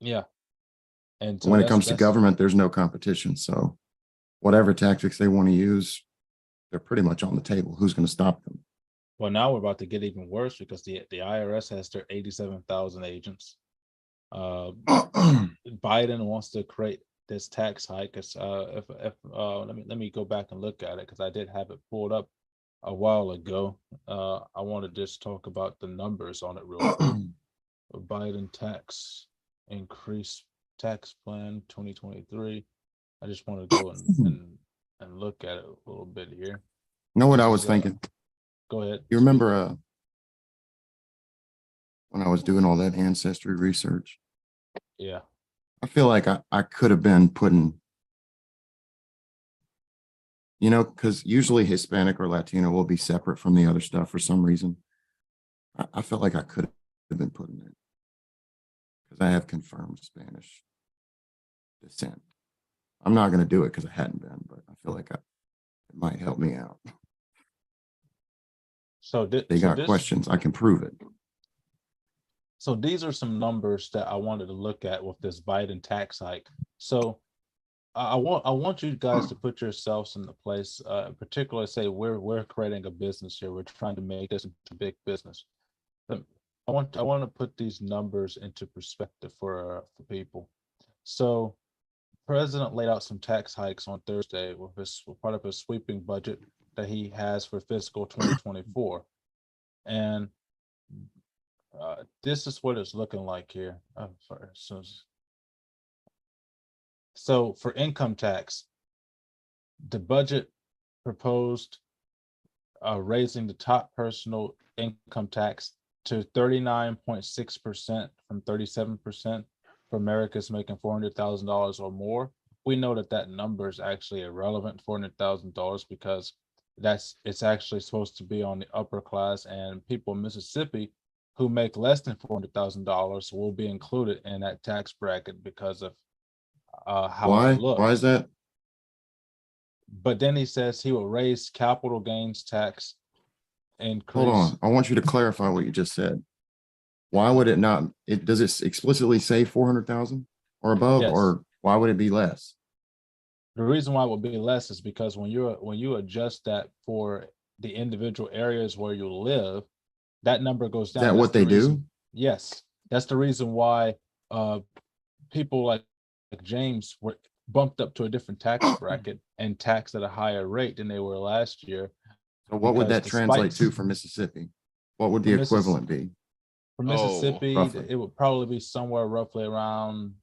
Yeah. And so When it comes to that's government, there's no competition. So whatever tactics they want to use, they're pretty much on the table. Who's going to stop them? well, now we're about to get even worse because the IRS has their 87,000 agents. Biden wants to create this tax hike. If let me go back and look at it because I did have it pulled up a while ago. I want to just talk about the numbers on it real quick. Biden tax increase tax plan 2023. I just want to go and look at it a little bit here. Know what I This was is, thinking? Go ahead. You remember when I was doing all that ancestry research? Yeah. I feel like I could have been putting, because usually Hispanic or Latino will be separate from the other stuff for some reason. I felt like I could have been putting it because I have confirmed Spanish descent. I'm not going to do it because I hadn't been, but I feel like it might help me out. So They got questions. I can prove it. So these are some numbers that I wanted to look at with this Biden tax hike. So I want you guys to put yourselves in the place, particularly say we're creating a business here. We're trying to make this a big business. I want to put these numbers into perspective for people. So President laid out some tax hikes on Thursday with part of his sweeping budget that he has for fiscal 2024, and this is what it's looking like here. I'm sorry. So for income tax, the budget proposed raising the top personal income tax to 39.6% from 37% for Americans making $400,000 or more. We know that number is actually irrelevant, $400,000, because it's actually supposed to be on the upper class, and people in Mississippi who make less than $400,000 will be included in that tax bracket because of how it looks. Why is that? But then he says he will raise capital gains tax increase. Hold on. I want you to clarify what you just said. Why would it not? Does it explicitly say 400,000 or above, Yes. or why would it be less? The reason why it would be less is because when you adjust that for the individual areas where you live, that number goes down. Is that what they do? Yes, that's the reason why people like James were bumped up to a different tax bracket and taxed at a higher rate than they were last year. So what would that translate to for Mississippi? What would the equivalent be? For Mississippi, roughly. it would probably be somewhere roughly around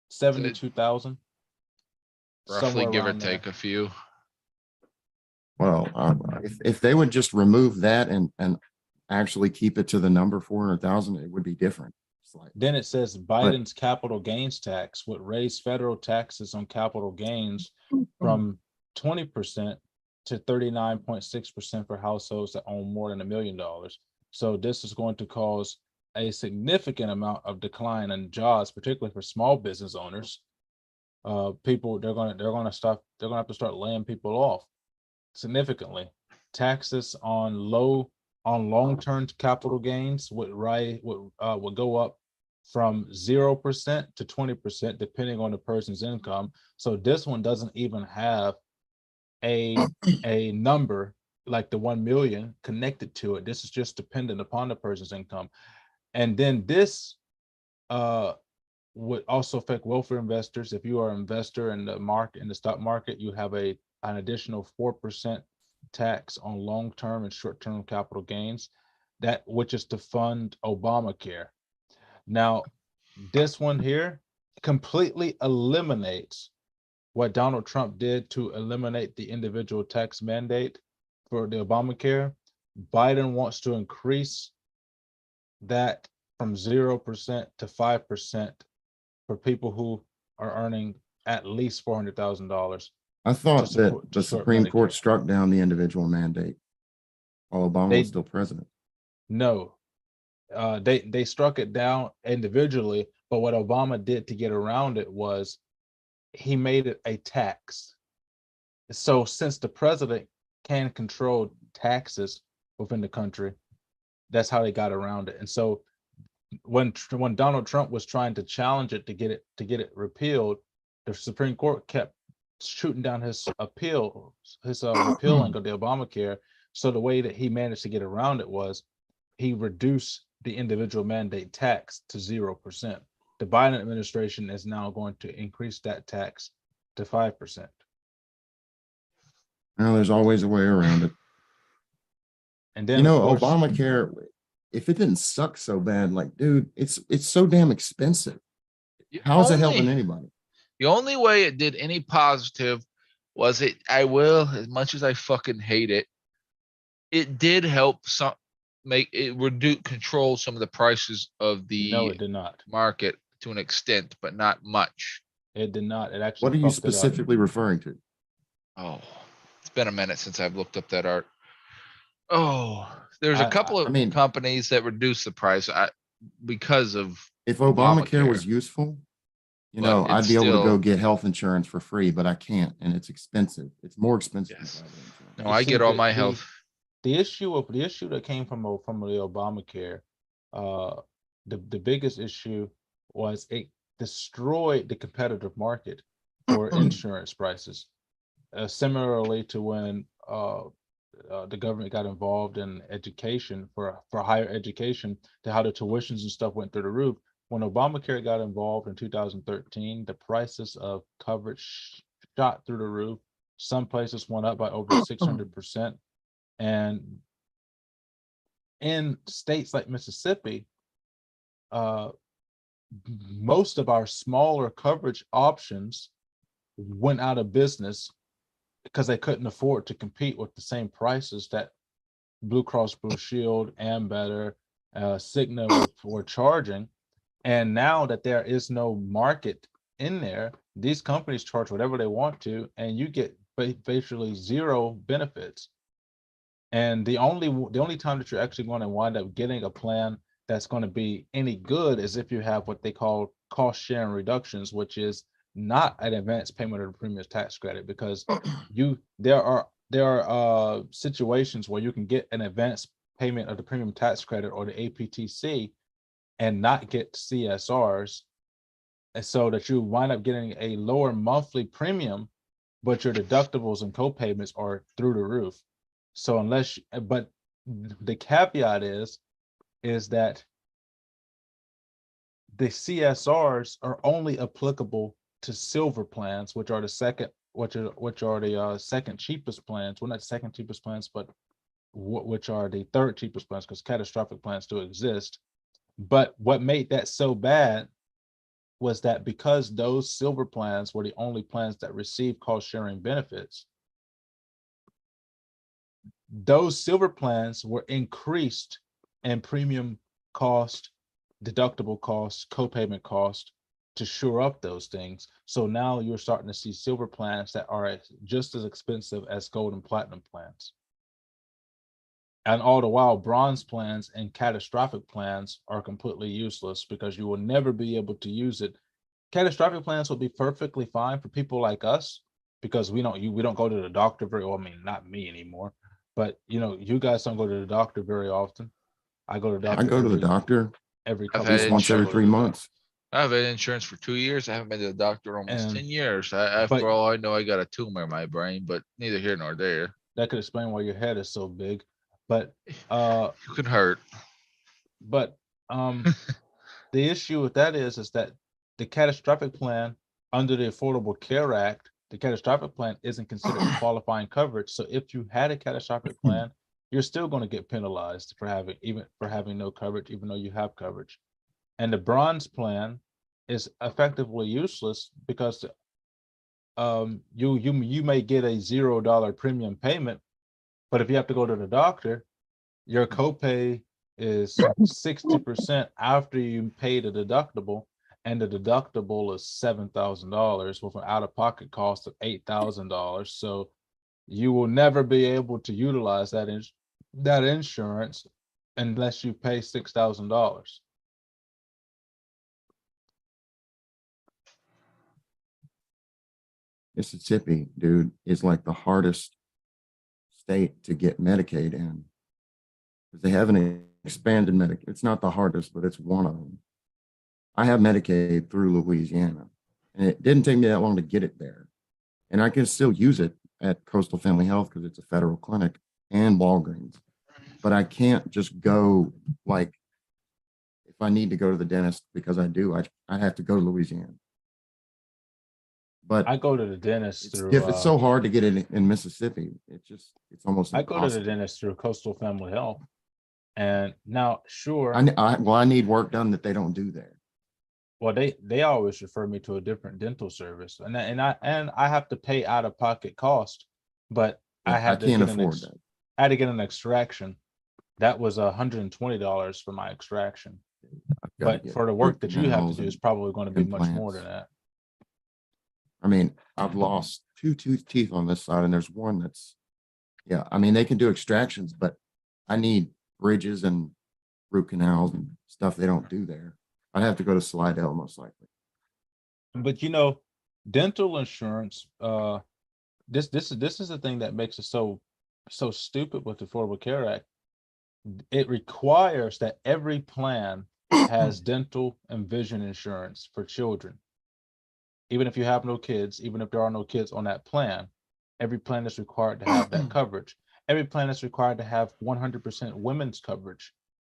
72,000. Roughly, give or take a few. Well, if they would just remove that and actually keep it to the number 400,000, it would be different. like. Then it says Biden's capital gains tax would raise federal taxes on capital gains from 20% to 39.6% for households that own more than $1 million. So this is going to cause a significant amount of decline in jobs, particularly for small business owners. People they're gonna have to start laying people off significantly. Taxes on long-term capital gains would go up from 0% to 20% depending on the person's income. So this one doesn't even have a number like the 1 million connected to it. This is just dependent upon the person's income. And then this would also affect welfare investors. If you are an investor in the stock market, you have an additional 4% tax on long-term and short-term capital gains, that which is to fund Obamacare. Now, this one here completely eliminates what Donald Trump did to eliminate the individual tax mandate for the Obamacare. Biden wants to increase that from 0% to 5% for people who are earning at least $400,000. I thought that support- the to support Supreme Court Medicare. struck down the individual mandate while Obama They- was still president. No, they struck it down individually, but what Obama did to get around it was he made it a tax. So since the president can control taxes within the country, that's how they got around it. And so when Donald Trump was trying to challenge it to get it repealed, the Supreme Court kept shooting down his repealing of the Obamacare. So the way that he managed to get around it was he reduced the individual mandate tax to 0%. The Biden administration is now going to increase that tax to 5%. Well, there's always a way around it. And then You know, of course, Obamacare, if it didn't suck so bad, like, dude, it's so damn expensive. The How's it helping only- anybody? The only way it did any positive was as much as I fucking hate it, it did help control some of the prices of no, the it did not. market to an extent, but not much. It did not. It actually What are you fucked it up. specifically referring to? Oh, it's been a minute since I've looked up that art. Oh, there's a I couple of mean- companies that reduced the price because of If Obamacare Obamacare. was useful, you But know, I'd it's be able to go still- get health insurance for free, but I can't, and it's expensive. It's more expensive. Yes. than private insurance. No, You I see, get all my health. The issue that came from the Obamacare, the biggest issue was it destroyed the competitive market for insurance prices. Similarly to when the government got involved in education for higher education, to how the tuitions and stuff went through the roof. When Obamacare got involved in 2013, the prices of coverage shot through the roof. Some places went up by over 600%. And in states like Mississippi, most of our smaller coverage options went out of business because they couldn't afford to compete with the same prices that Blue Cross Blue Shield, Ambetter, Cigna were charging. And now that there is no market in there, these companies charge whatever they want to, and you get basically zero benefits. And the only time that you're actually going to wind up getting a plan that's going to be any good is if you have what they call cost sharing reductions, which is not an advanced payment of the premium tax credit, because there are situations where you can get an advanced payment of the premium tax credit or the APTC and not get CSRs, and so that you wind up getting a lower monthly premium, but your deductibles and co-payments are through the roof. So but the caveat is that the CSRs are only applicable to silver plans, which are the second cheapest plans. Well, not second cheapest plans, but which are the third cheapest plans, because catastrophic plans do exist. But what made that so bad was that because those silver plans were the only plans that received cost sharing benefits, those silver plans were increased in premium cost deductible costs, co-payment cost to shore up those things. So now you're starting to see silver plans that are just as expensive as gold and platinum plans. And all the while, bronze plans and catastrophic plans are completely useless because you will never be able to use it. Catastrophic plans will be perfectly fine for people like us because we don't go to the doctor very well. I mean, not me anymore, but you guys don't go to the doctor very often. I go to the I doctor go to the doctor every I've at couple had least of once months. I every go to insurance. three the doctor. months. I've had insurance for 2 years. I haven't been to the doctor in almost And 10 years. After but all I know, I got a tumor in my brain, but neither here nor there. that could explain why your head is so big. But uh, You can hurt. but the issue with that is that the catastrophic plan under the Affordable Care Act, the catastrophic plan isn't considered qualifying coverage. So if you had a catastrophic plan, you're still going to get penalized for having no coverage, even though you have coverage. And the bronze plan is effectively useless because you may get a $0 premium payment, but if you have to go to the doctor, your copay is 60% after you pay the deductible, and the deductible is $7,000 with an out-of-pocket cost of $8,000. So you will never be able to utilize that insurance unless you pay $6,000. Mississippi, dude, is like the hardest state to get Medicaid in because they haven't expanded Medicaid. It's not the hardest, but it's one of them. I have Medicaid through Louisiana, and it didn't take me that long to get it there. And I can still use it at Coastal Family Health because it's a federal clinic and Walgreens. But I can't just go like if I need to go to the dentist because I have to go to Louisiana. But I go to the dentist it's through it's so hard to get it in Mississippi. It's almost I go to the impossible. dentist through Coastal Family Health. And now, sure, I need work done that they don't do there. well, they always refer me to a different dental service, and I have to pay out of pocket cost, but Yeah, I can't afford that. I had to get an extraction. That was $120 for my extraction. I've got to But get for the work root that you have to canals do, is and probably going to be much more implants. than that. I mean, I've lost two teeth on this side, and there's one that's, yeah. I mean, they can do extractions, but I need bridges and root canals and stuff they don't do there. I'd have to go to Slidell most likely. But dental insurance, this is the thing that makes it so stupid with the Affordable Care Act. It requires that every plan has dental and vision insurance for children. Even if you have no kids, even if there are no kids on that plan, every plan is required to have that coverage. Every plan is required to have 100% women's coverage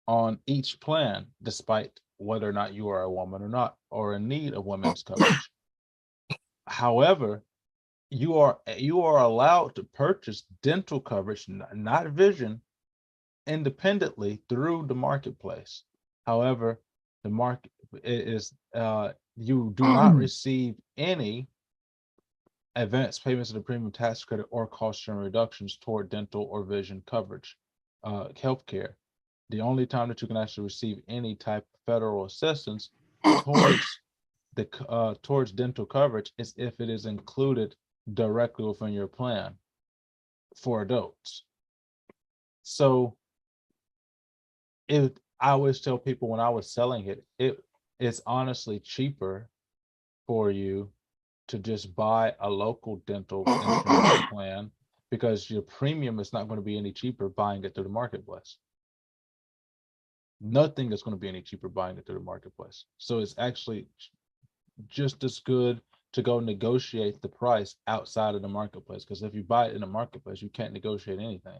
on each plan, despite whether or not you are a woman or not, or in need of women's coverage. However, you are allowed to purchase dental coverage, not vision, independently through the marketplace. However, the market is you do not receive any advanced payments of the premium tax credit or cost sharing reductions toward dental or vision coverage, healthcare. The only time that you can actually receive any type of federal assistance towards towards dental coverage is if it is included directly within your plan for adults. So I always tell people when I was selling it's honestly cheaper for you to just buy a local dental insurance plan because your premium is not going to be any cheaper buying it through the marketplace. Nothing is going to be any cheaper buying it through the marketplace. So it's actually just as good to go negotiate the price outside of the marketplace, because if you buy it in the marketplace, you can't negotiate anything.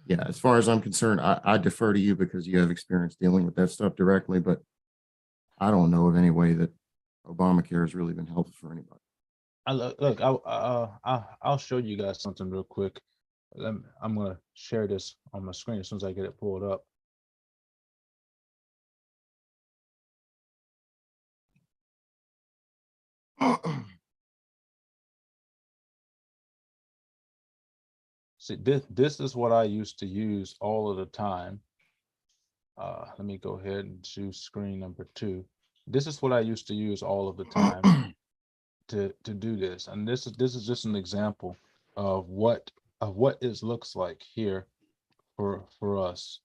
Yeah, as far as I'm concerned, I defer to you because you have experience dealing with that stuff directly, but I don't know of any way that Obamacare has really been helpful for anybody. Look, I'll show you guys something real quick. I'm gonna share this on my screen as soon as I get it pulled up. See, this is what I used to use all of the time. Let me go ahead and choose screen number 2. This is what I used to use all of the time to do this. And this is just an example of what it looks like here for us.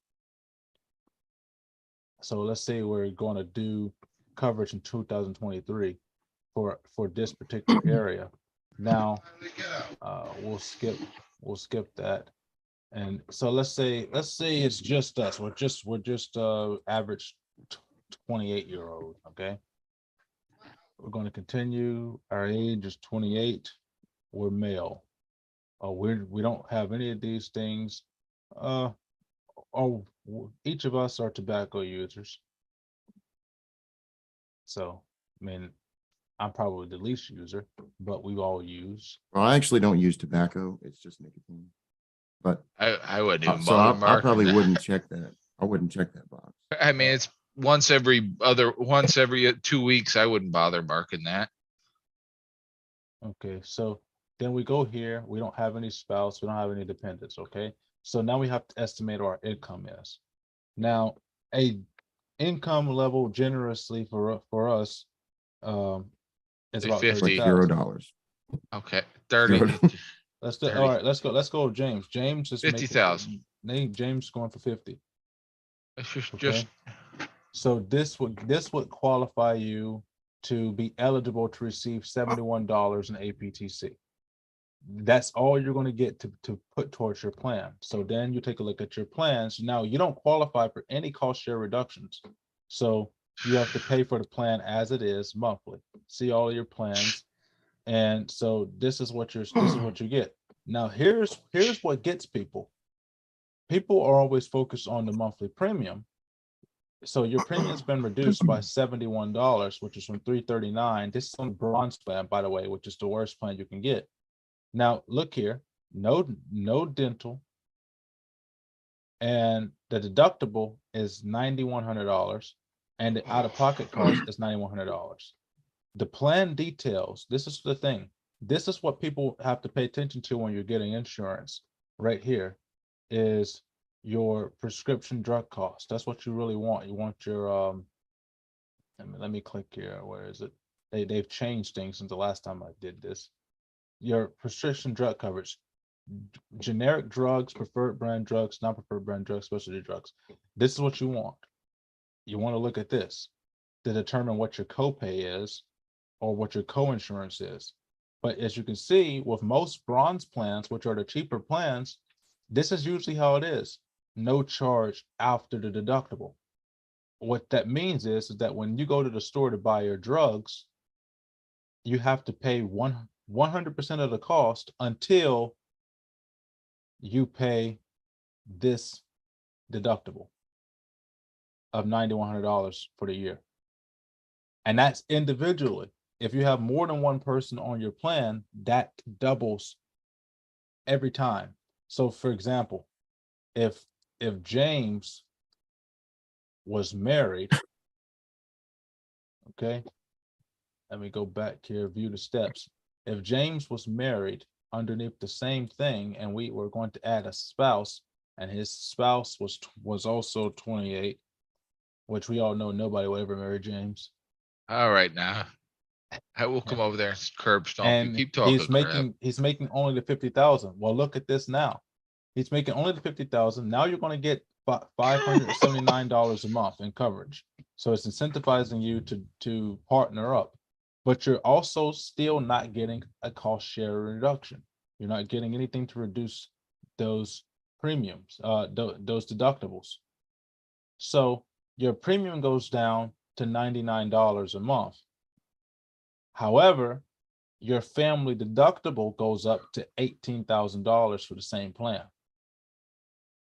So let's say we're going to do coverage in 2023 for this particular area. Now we'll skip that. And so let's say it's just us. We're just average 28-year-old. Okay. We're going to continue. Our age is 28. We're male. We don't have any of these things. Each of us are tobacco users. So, I mean, I'm probably the least user, but we all use. Well, I actually don't use tobacco. It's just nicotine. But I wouldn't even so bother I marking probably that. wouldn't check that. I wouldn't check that box. I mean, it's once every 2 weeks. I wouldn't bother marking that. Okay, so then we go here. We don't have any spouse. We don't have any dependents. Okay, so now we have to estimate what our income is. Now, a income level generously for us is Say about 50. Like $30,000. $0. Okay, 30. $0. Let's do 30. all right. Let's go with James. James is making 50,000. James going for 50. It's just Okay. So this would qualify you to be eligible to receive $71 in APTC. That's all you're going to get to put towards your plan. So then you take a look at your plans. Now you don't qualify for any cost share reductions. So you have to pay for the plan as it is monthly. See all your plans. And so this is what you get. Now here's what gets people. People are always focused on the monthly premium. So your premium's been reduced by $71, which is from $339. This is on the bronze plan, by the way, which is the worst plan you can get. Now look here, no dental, and the deductible is $9,100, and the out-of-pocket cost is $9,100. The plan details, this is the thing. This is what people have to pay attention to when you're getting insurance. Right here is your prescription drug cost. That's what you really want. You want your let me click here. Where is it? They've changed things since the last time I did this. Your prescription drug coverage, generic drugs, preferred brand drugs, non-preferred brand drugs, specialty drugs. This is what you want. You want to look at this to determine what your copay is or what your co-insurance is. But as you can see, with most bronze plans, which are the cheaper plans, this is usually how it is. No charge after the deductible. What that means is that when you go to the store to buy your drugs, you have to pay 100% of the cost until you pay this deductible of $9,100 for the year. And that's individually. If you have more than one person on your plan, that doubles every time. So for example, if James was married, okay, let me go back here, view the steps. If James was married underneath the same thing, and we were going to add a spouse, and his spouse was also 28, which we all know nobody will ever marry James. All right, now I will come over there and curb stomp you. And Keep talking, crap. he's making only the 50,000. Well, look at this now. He's making only the 50,000. Now you're going to get $579 a month in coverage. So it's incentivizing you to partner up, but you're also still not getting a cost share reduction. You're not getting anything to reduce those premiums, those deductibles. So your premium goes down to $99 a month. However, your family deductible goes up to $18,000 for the same plan.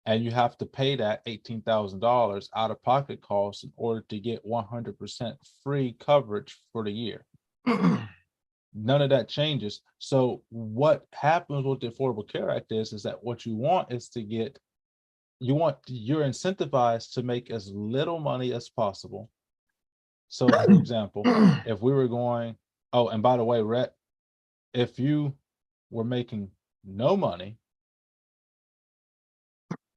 And you have to pay that $18,000 out of pocket costs in order to get 100% free coverage for the year. None of that changes. So what happens with the Affordable Care Act is that what you want is to get, you're incentivized to make as little money as possible. So for example, if we were going, oh, and by the way, Rhett, if you were making no money,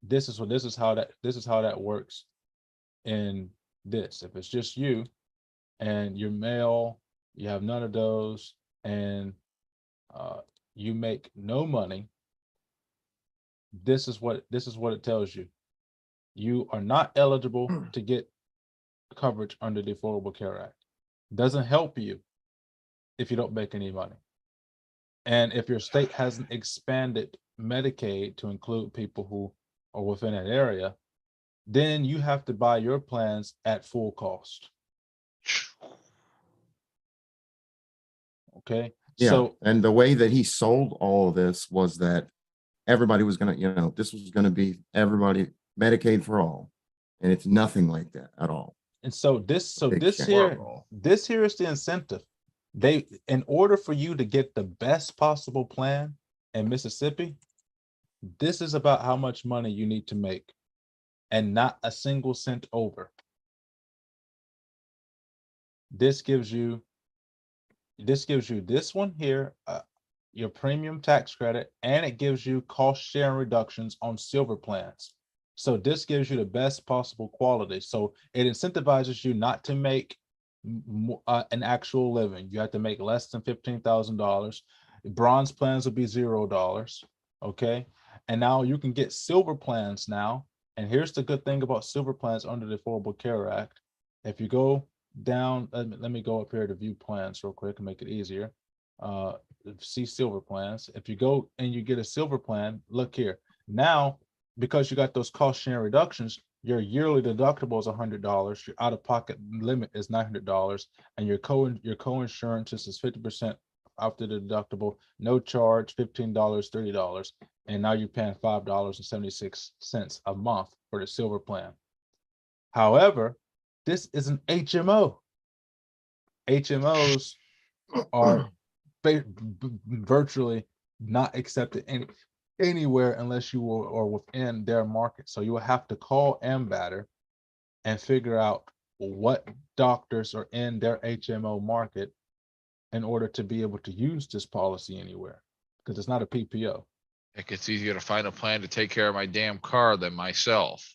this is how that works. In this, if it's just you and you're male, you have none of those, and you make no money, this is what it tells you. You are not eligible to get coverage under the Affordable Care Act. Doesn't help you if you don't make any money. And if your state hasn't expanded Medicaid to include people who are within that area, then you have to buy your plans at full cost. Okay. Yeah, So, and the way that he sold all of this was that everybody was gonna, this was gonna be everybody Medicaid for all. And it's nothing like that at all. and so Big this shame. here, Horrible. this here is the incentive. They, in order for you to get the best possible plan in Mississippi, this is about how much money you need to make and not a single cent over. This gives you this one here, your premium tax credit, and it gives you cost sharing reductions on silver plans. So this gives you the best possible quality. So it incentivizes you not to make an actual living. You have to make less than $15,000. Bronze plans will be $0. Okay. And now you can get silver plans now. And here's the good thing about silver plans under the Affordable Care Act. If you go down, let me go up here to view plans real quick and make it easier. See silver plans. If you go and you get a silver plan, look here. Now, because you got those cost sharing reductions, your yearly deductible is $100. Your out-of-pocket limit is $900, and your co-insurance is 50% after the deductible, no charge, $15, $30, and now you're paying $5.76 a month for the silver plan. However, this is an HMO. HMOs are virtually not accepted anywhere unless you are within their market. So you will have to call AMBATR and figure out what doctors are in their HMO market in order to be able to use this policy anywhere, because it's not a PPO. Heck, it's easier to find a plan to take care of my damn car than myself.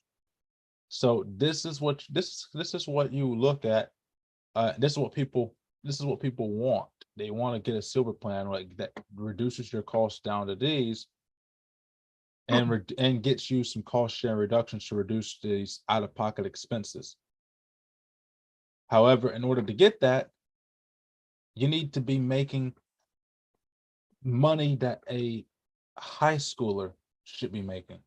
So this is what you look at. This is what people want. They want to get a silver plan like that reduces your costs down to these and gets you some cost sharing reductions to reduce these out-of-pocket expenses. However, in order to get that, you need to be making money that a high schooler should be making.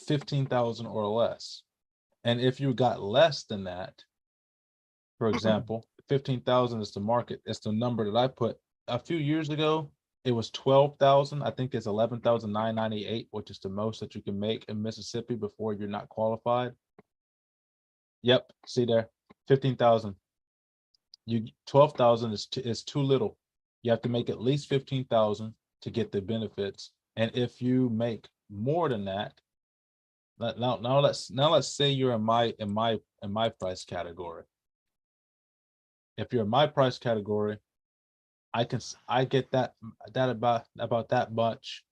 15,000 or less. And if you got less than that, for example, 15,000 is the market. It's the number that I put a few years ago. It was 12,000. I think it's 11,998, which is the most that you can make in Mississippi before you're not qualified. Yep, see there, 15,000. 12,000 is too little. You have to make at least 15,000 to get the benefits. And if you make more than that, now let's say you're in my price category. If you're in my price category, I get that about that much,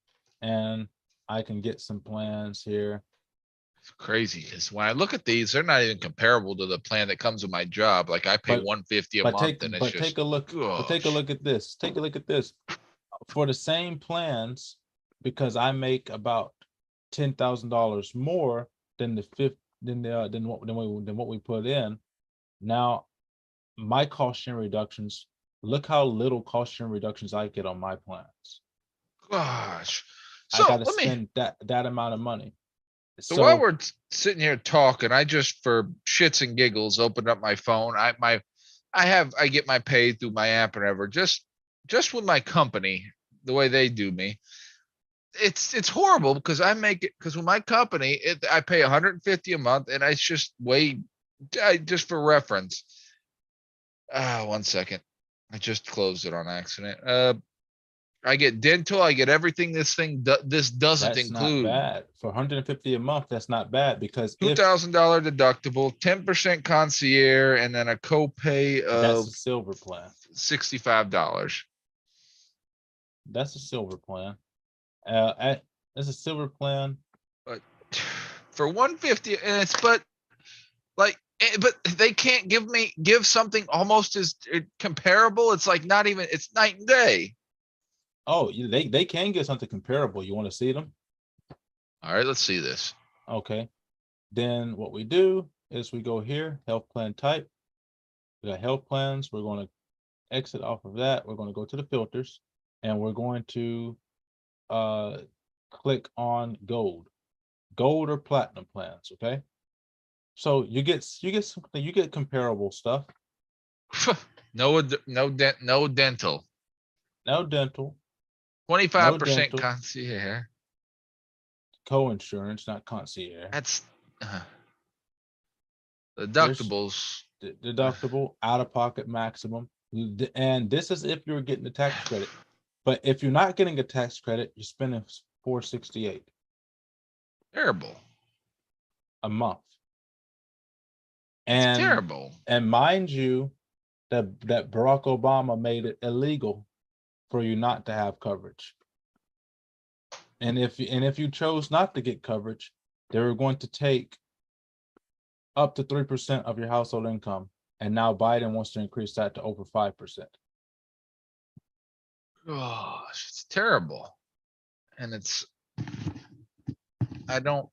and I can get some plans here. It's crazy because when I look at these, they're not even comparable to the plan that comes with my job. Like I pay But- $150 a But month, and it's just take a look. But take a gosh. look at this. Take a look at this. For the same plans, because I make about $10,000 more than the fifth than what we put in. Now, my cost sharing reductions. Look how little cost sharing reductions I get on my plans. Gosh. I So got to let me. spend that amount of money. So while we're sitting here talking, I just for shits and giggles opened up my phone. I get my pay through my app and ever just with my company, the way they do me. It's horrible because I make it because with my company, I pay $150 a month, and it's just just for reference. 1 second. I just closed it on accident. I get dental, I get everything this doesn't that's not include. bad for 150 a month. That's not bad because if $2,000 deductible, 10% concierge, and then a copay that's of a silver plan. $65. That's a silver plan. It's a silver plan. For 150, and it's like, but they can't give something almost as comparable. It's like not even, it's night and day. Oh, they can get something comparable. You want to see them? All right, let's see this. Okay. Then what we do is we go here, health plan type. We got health plans. We're going to exit off of that. We're going to go to the filters and we're going to click on gold or platinum plans. Okay. So you get something, you get comparable stuff. No dental. No dental, 25% dental. concierge. Co-insurance, not concierge. That's There's deductibles. deductible, out of pocket maximum. And this is if you're getting the tax credit. But if you're not getting a tax credit, you're spending $468 Terrible. a month. It's And terrible. and mind you, that Barack Obama made it illegal for you not to have coverage. And if you chose not to get coverage, they were going to take up to 3% of your household income. And now Biden wants to increase that to over 5%. Gosh, it's terrible. And I don't.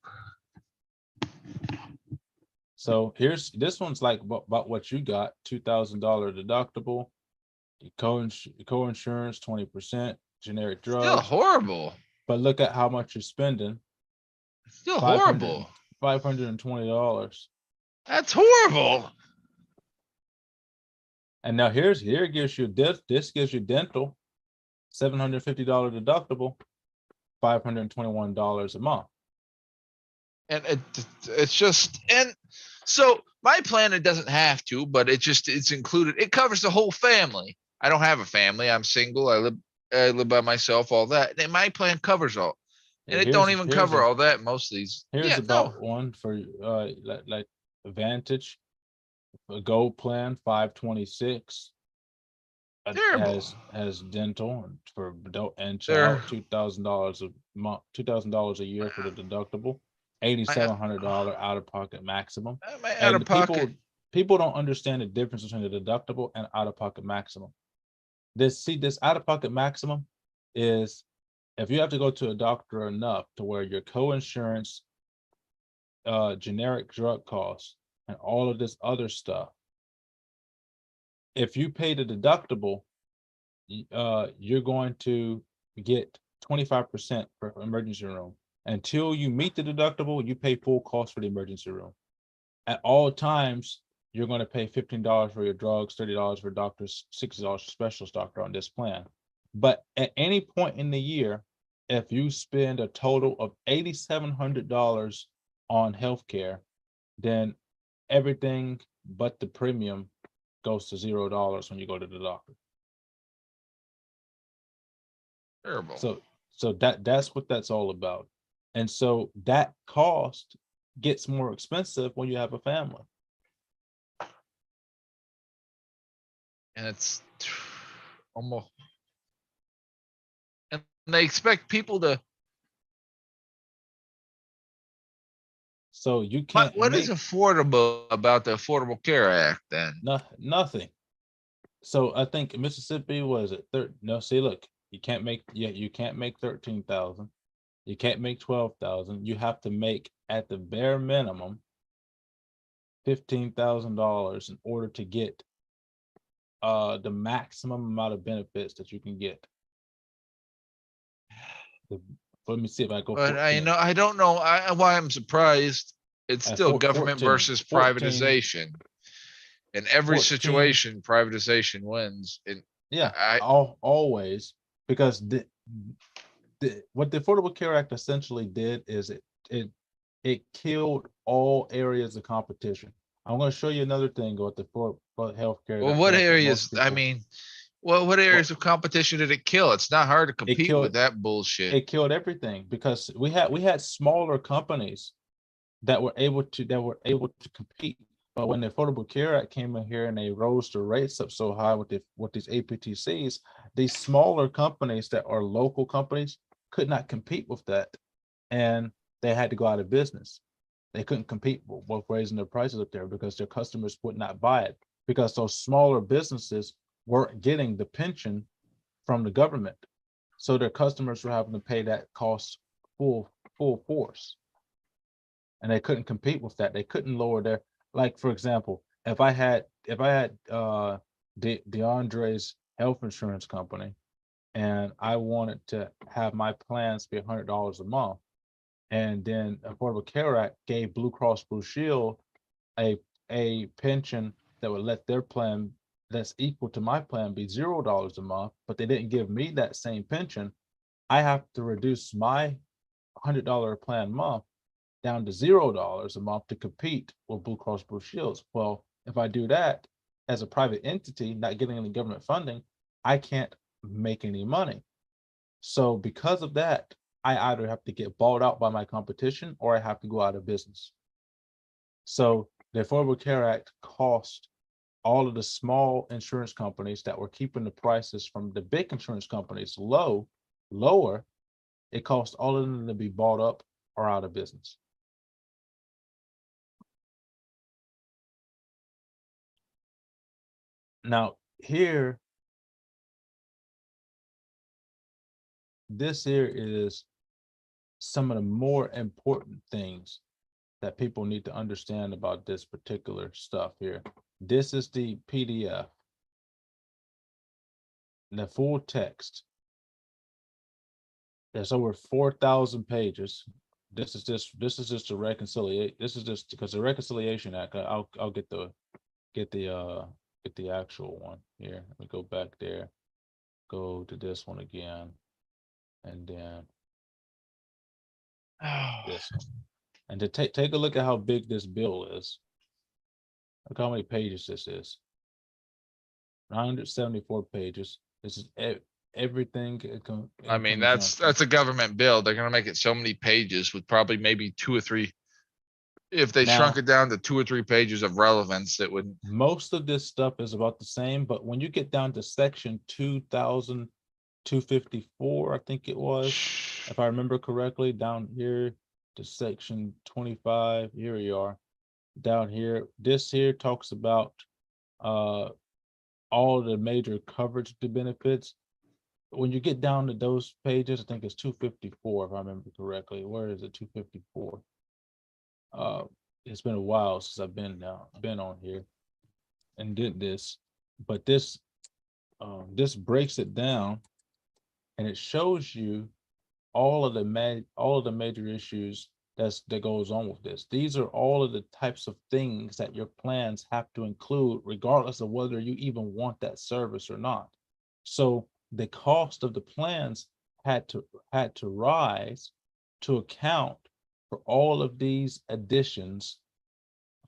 So this one's like about what you got: $2,000 deductible, co-insurance 20%, generic Still drugs. horrible. But look at how much you're spending. Still horrible. $520. That's horrible. And now here gives you this gives you dental, $750 deductible, $521 a month. And it's just, and so my plan, it doesn't have to, but it's included. It covers the whole family. I don't have a family. I'm single. I live by myself, all that. And my plan covers all. And it don't even cover all that. Most of these. Here's about one for like Advantage, a gold plan, 526. Terrible. Has dental for adult and child, $2,000 a month, $2,000 a year for the deductible, $8,700 out of pocket maximum. Out of pocket. People don't understand the difference between the deductible and out of pocket maximum. This out of pocket maximum is if you have to go to a doctor enough to where your co-insurance, generic drug costs, and all of this other stuff. If you pay the deductible, you're going to get 25% for emergency room. Until you meet the deductible, you pay full cost for the emergency room. At all times, you're going to pay $15 for your drugs, $30 for doctors, $60 for specialist doctor on this plan. But at any point in the year, if you spend a total of $8,700 on healthcare, then everything but the premium goes to $0 when you go to the doctor. Terrible. So that's what that's all about. And so that cost gets more expensive when you have a family. And it's almost, and they expect people to. So you can't. What is affordable about the Affordable Care Act then? Nothing. So I think Mississippi was it? No, see, look, you can't make 13,000. You can't make 12,000. You have to make at the bare minimum $15,000 in order to get the maximum amount of benefits that you can get. Let me see if I go. But I don't know why I'm surprised. It's still government 14, versus 14, privatization. In every 14, situation, privatization wins. Always, because what the Affordable Care Act essentially did is it killed all areas of competition. I'm going to show you another thing about the healthcare. Well, what areas? I mean, what areas of competition did it kill? It's not hard to compete with that bullshit. It killed everything because we had smaller companies that were able to compete. But when the Affordable Care Act came in here and they rose the rates up so high with these APTCs, these smaller companies that are local companies, could not compete with that, and they had to go out of business. They couldn't compete with raising their prices up there because their customers would not buy it, because those smaller businesses weren't getting the pension from the government. So their customers were having to pay that cost full force. And they couldn't compete with that. They couldn't lower their, like, for example, if I had DeAndre's health insurance company, and I wanted to have my plans be $100 a month, and then Affordable Care Act gave Blue Cross Blue Shield a pension that would let their plan that's equal to my plan be $0 a month, but they didn't give me that same pension. I have to reduce my $100 plan month down to $0 a month to compete with Blue Cross Blue Shields. Well, if I do that as a private entity, not getting any government funding, I can't make any money. So because of that, I either have to get bought out by my competition or I have to go out of business. So the Affordable Care Act cost all of the small insurance companies that were keeping the prices from the big insurance companies lower. It cost all of them to be bought up or out of business. Now here, this here is some of the more important things that people need to understand about this particular stuff here. This is the PDF, the full text. There's over 4,000 pages. This is just the reconciliation. This is just because the Reconciliation Act. I'll get the actual one here. Let me go back there. Go to this one again, and then this one. And to take a look at how big this bill is. Look how many pages this is. 974 pages. This is everything. I mean, that's a government bill. They're gonna make it so many pages with probably maybe 2 or 3. If they shrunk Now, it down to 2 or 3 pages of relevance, it would. most of this stuff is about the same, but when you get down to section 2,254, I think it was, if I remember correctly, down here to section 25, here we are. Down here, this here talks about all the major coverage to benefits. When you get down to those pages, I think it's 254, if I remember correctly. Where is it? 254. It's been a while since I've been on here and did this, but this breaks it down, and it shows you all of the major issues that goes on with this. These are all of the types of things that your plans have to include, regardless of whether you even want that service or not. So the cost of the plans had to rise to account for all of these additions.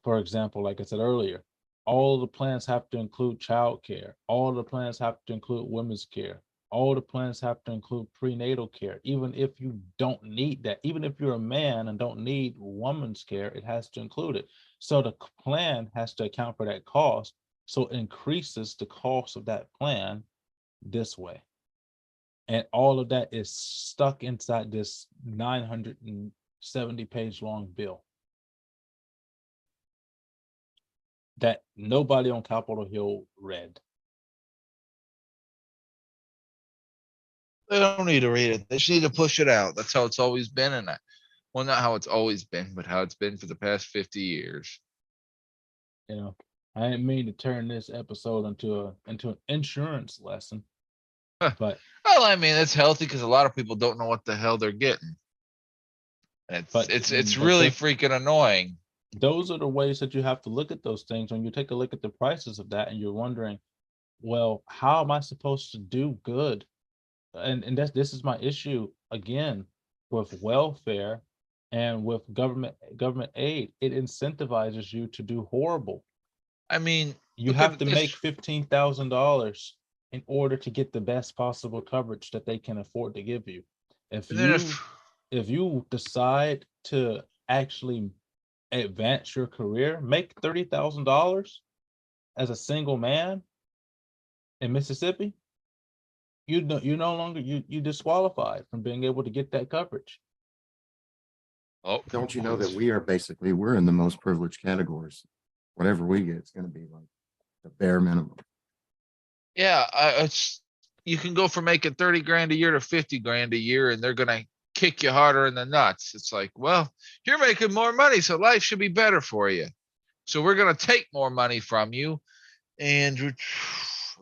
For example, like I said earlier, all the plans have to include childcare. All the plans have to include women's care. All the plans have to include prenatal care. Even if you don't need that, even if you're a man and don't need women's care, it has to include it. So the plan has to account for that cost. So it increases the cost of that plan this way. And all of that is stuck inside this 970 page long bill that nobody on Capitol Hill read. They don't need to read it. They just need to push it out. That's how it's always been. And well, not how it's always been, but how it's been for the past 50 years. You know, I didn't mean to turn this episode into an insurance lesson, but Well, I mean, it's healthy because a lot of people don't know what the hell they're getting. It's really freaking annoying. Those are the ways that you have to look at those things. When you take a look at the prices of that and you're wondering, well, how am I supposed to do good? And this is my issue again with welfare and with government aid. It incentivizes you to do horrible. I mean, You have to make $15,000 in order to get the best possible coverage that they can afford to give you. If you decide to actually advance your career, make $30,000 as a single man in Mississippi, you no longer you disqualified from being able to get that coverage. Oh, Don't you know that we're in the most privileged categories? Whatever we get, it's going to be like the bare minimum. yeah, you can go from making 30 grand a year to 50 grand a year, and they're gonna kick you harder in the nuts. It's like, well, you're making more money, so life should be better for you. So we're gonna take more money from you, and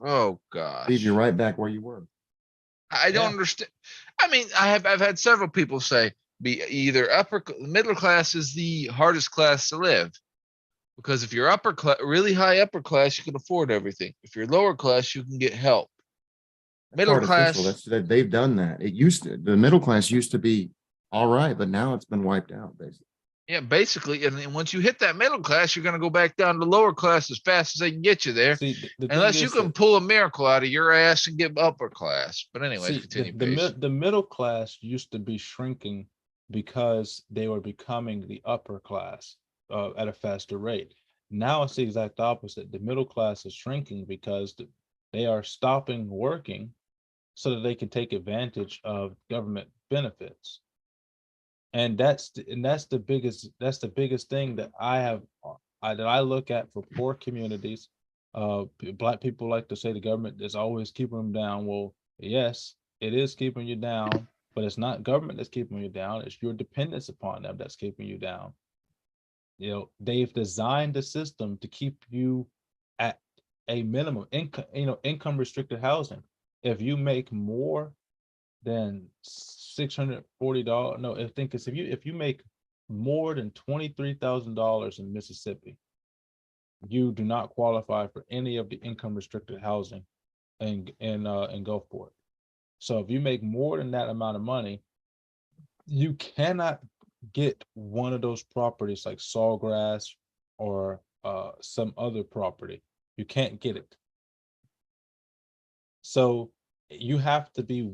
oh Leave you gosh, right back where you were. I don't Yeah. understand. I mean, I've had several people say be either middle class is the hardest class to live. Because if you're upper class, really high upper class, you can afford everything. If you're lower class, you can get help. That's Middle artificial. class, That's that they've done that. The middle class used to be all right, but now it's been wiped out basically. yeah, basically. And then once you hit that middle class, you're going to go back down to lower class as fast as they can get you there, See, the thing unless you is can that pull a miracle out of your ass and get upper class. But anyways, see continue, Pace. the middle class used to be shrinking because they were becoming the upper class at a faster rate. Now it's the exact opposite. The middle class is shrinking because they are stopping working so that they can take advantage of government benefits. And that's the biggest thing that I have that I look at for poor communities. Black people like to say the government is always keeping them down. Well, yes, it is keeping you down, but it's not government that's keeping you down. It's your dependence upon them that's keeping you down. They've designed the system to keep you at a minimum income, income restricted housing. If you make more than $640, no, I think it's if you make more than $23,000 in Mississippi, you do not qualify for any of the income restricted housing and Gulfport. So if you make more than that amount of money, you cannot get one of those properties like Sawgrass or some other property. You can't get it. So you have to be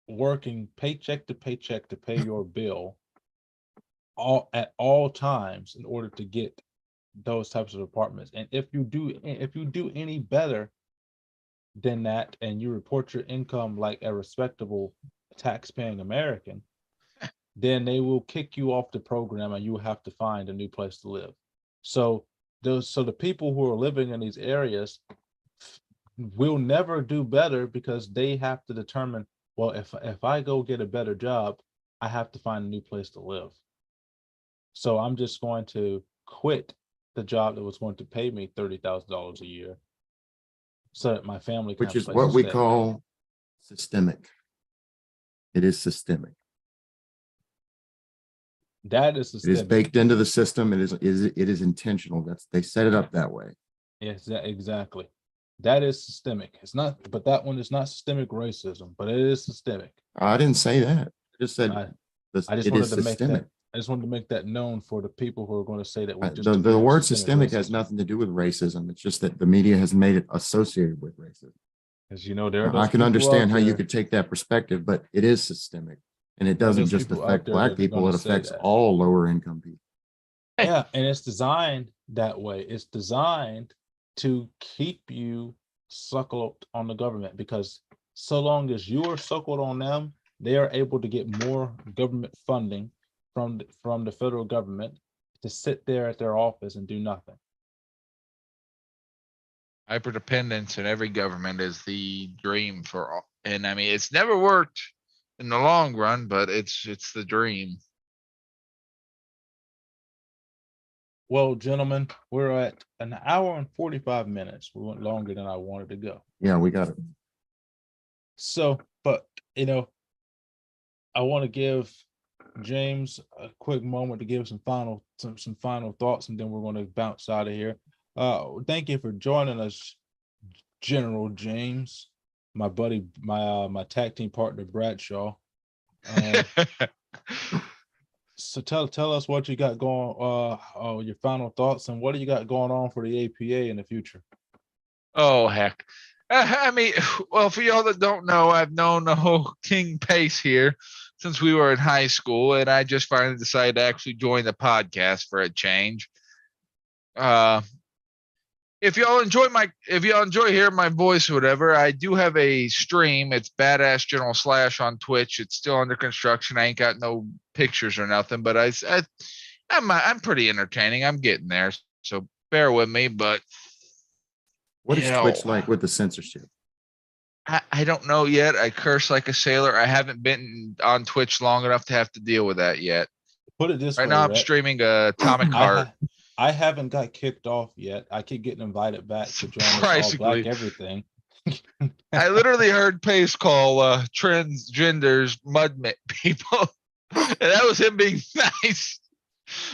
working paycheck to paycheck to pay your bill at all times in order to get those types of apartments. And if you do any better than that and you report your income like a respectable tax-paying American, then they will kick you off the program and you will have to find a new place to live. So the people who are living in these areas will never do better because they have to determine, well, if I go get a better job, I have to find a new place to live. So I'm just going to quit the job that was going to pay me $30,000 a year so that my family can Which have a is place to what we stay. call systemic. It is systemic. That is It is systemic. baked into the system. It is intentional. They set it up that way. Yes, exactly. That is systemic. It's not, but that one is not systemic racism, but it is systemic. I didn't say that. I just said I just it wanted is to make systemic. that. I just wanted to make that known for the people who are going to say that we're just The word systemic systemic has racism. nothing to do with racism. It's just that the media has made it associated with racism. Because there are Now, those I can people understand out how you there. could take that perspective, but it is systemic. And it There are doesn't those just people out affect there Black that are people, going it to say affects that. all lower income people. Yeah, and it's designed that way. It's designed to keep you suckled on the government because so long as you are suckled on them, they are able to get more government funding from the federal government to sit there at their office and do nothing. Hyperdependence in every government is the dream for all. And I mean, it's never worked in the long run, but it's the dream. Well, gentlemen, we're at an hour and 45 minutes. We went longer than I wanted to go. Yeah, we got it. So, but I want to give James a quick moment to give some final thoughts, and then we're going to bounce out of here. Thank you for joining us, General James, my buddy, my tag team partner Bradshaw. So tell us what you got going, your final thoughts, and what do you got going on for the APA in the future? Oh heck. I mean, well, for y'all that don't know, I've known the whole King Pace here since we were in high school, and I just finally decided to actually join the podcast for a change. if y'all enjoy hearing my voice or whatever, I do have a stream. It's Badass General Slash on Twitch. It's still under construction. I ain't got no pictures or nothing, but I'm pretty entertaining. I'm getting there, so bear with me. But What is you know, Twitch like with the censorship? I don't know yet. I curse like a sailor. I haven't been on Twitch long enough to have to deal with that yet. Put it this Right way, now, I'm Rhett. streaming Atomic I Heart. I haven't got kicked off yet. I keep getting invited back to join this all Surprisingly. black everything. I literally heard Pace call transgenders mud people, and that was him being nice.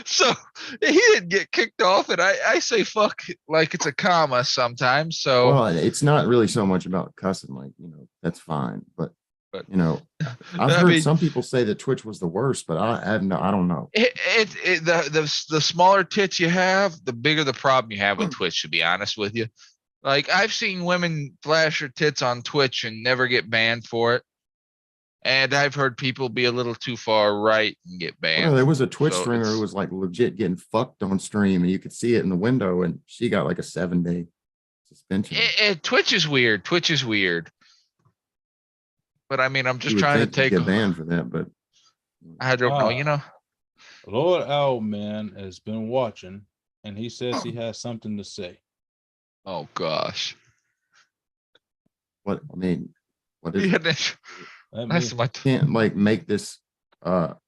So he didn't get kicked off, and I say fuck like it's a comma sometimes. So Well, it's not really so much about cussing, like, that's fine. But, But- I've I heard mean- some people say that Twitch was the worst, but I don't know. the smaller tits you have, the bigger the problem you have with Twitch. To be honest with you, like I've seen women flash their tits on Twitch and never get banned for it, and I've heard people be a little too far right and get banned. Well, there was a Twitch So streamer who it's- was like legit getting fucked on stream, and you could see it in the window, and she got like a 7-day suspension. Twitch is weird. Twitch is weird. But I mean, I'm just You would trying to think you'd take. get banned for that, but I don't know. You know, Lord Owl Man has been watching, and he says he has something to say. oh gosh. what I mean, what is Yeah, Let that's me- my. can't like make this what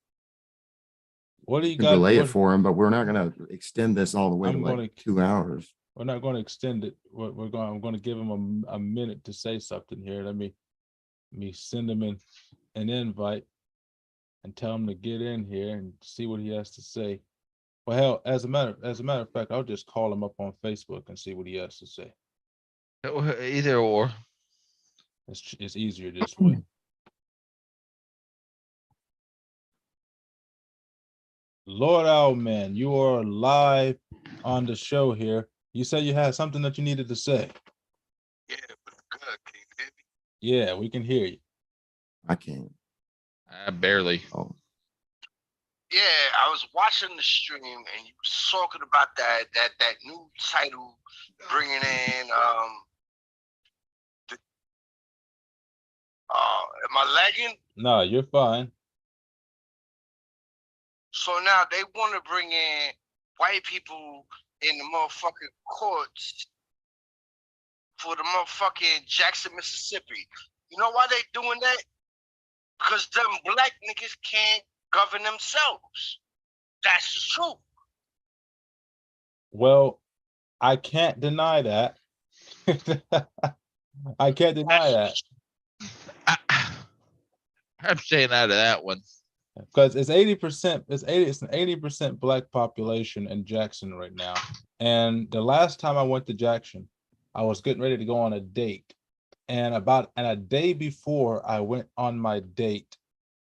do you can got? delay it what- for him, but we're not going to extend this all the way I'm to like gonna- 2 hours. We're not going to extend it. I'm going to give him a minute to say something here. Let me send him an invite and tell him to get in here and see what he has to say. Well, hell, as a matter of fact, I'll just call him up on Facebook and see what he has to say. Either or. It's easier this way. Lord Owlman, you are live on the show here. You said you had something that you needed to say. Yeah, but good. Can you hear me? Yeah, we can hear you. I can't. Barely. Oh, Yeah, I was watching the stream and you was talking about that new title, bringing in am I lagging? No, you're fine. So now they want to bring in white people in the motherfucking courts for the motherfucking Jackson, Mississippi. You know why they doing that? Because them black niggas can't govern themselves. That's the truth. Well, I can't deny that. I can't deny that I'm staying out of that one. because it's 80%. It's an 80% black population in Jackson right now. And the last time I went to Jackson, I was getting ready to go on a date, and a day before I went on my date,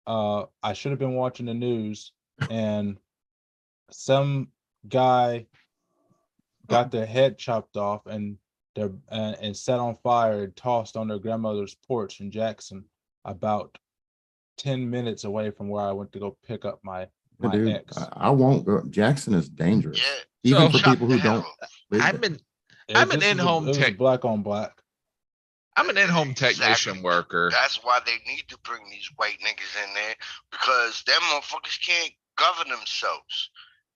I should have been watching the news, and some guy got their head chopped off and and set on fire and tossed on their grandmother's porch in Jackson, about 10 minutes away from where I went to go pick up my dude, ex. I won't go. Jackson is dangerous, Yeah. even So- for people who Chop the don't head off. live I'm there. an I'm an in-home It was tech. black on black. I'm an in-home technician Exactly. worker. That's why they need to bring these white niggas in there, because them motherfuckers can't govern themselves.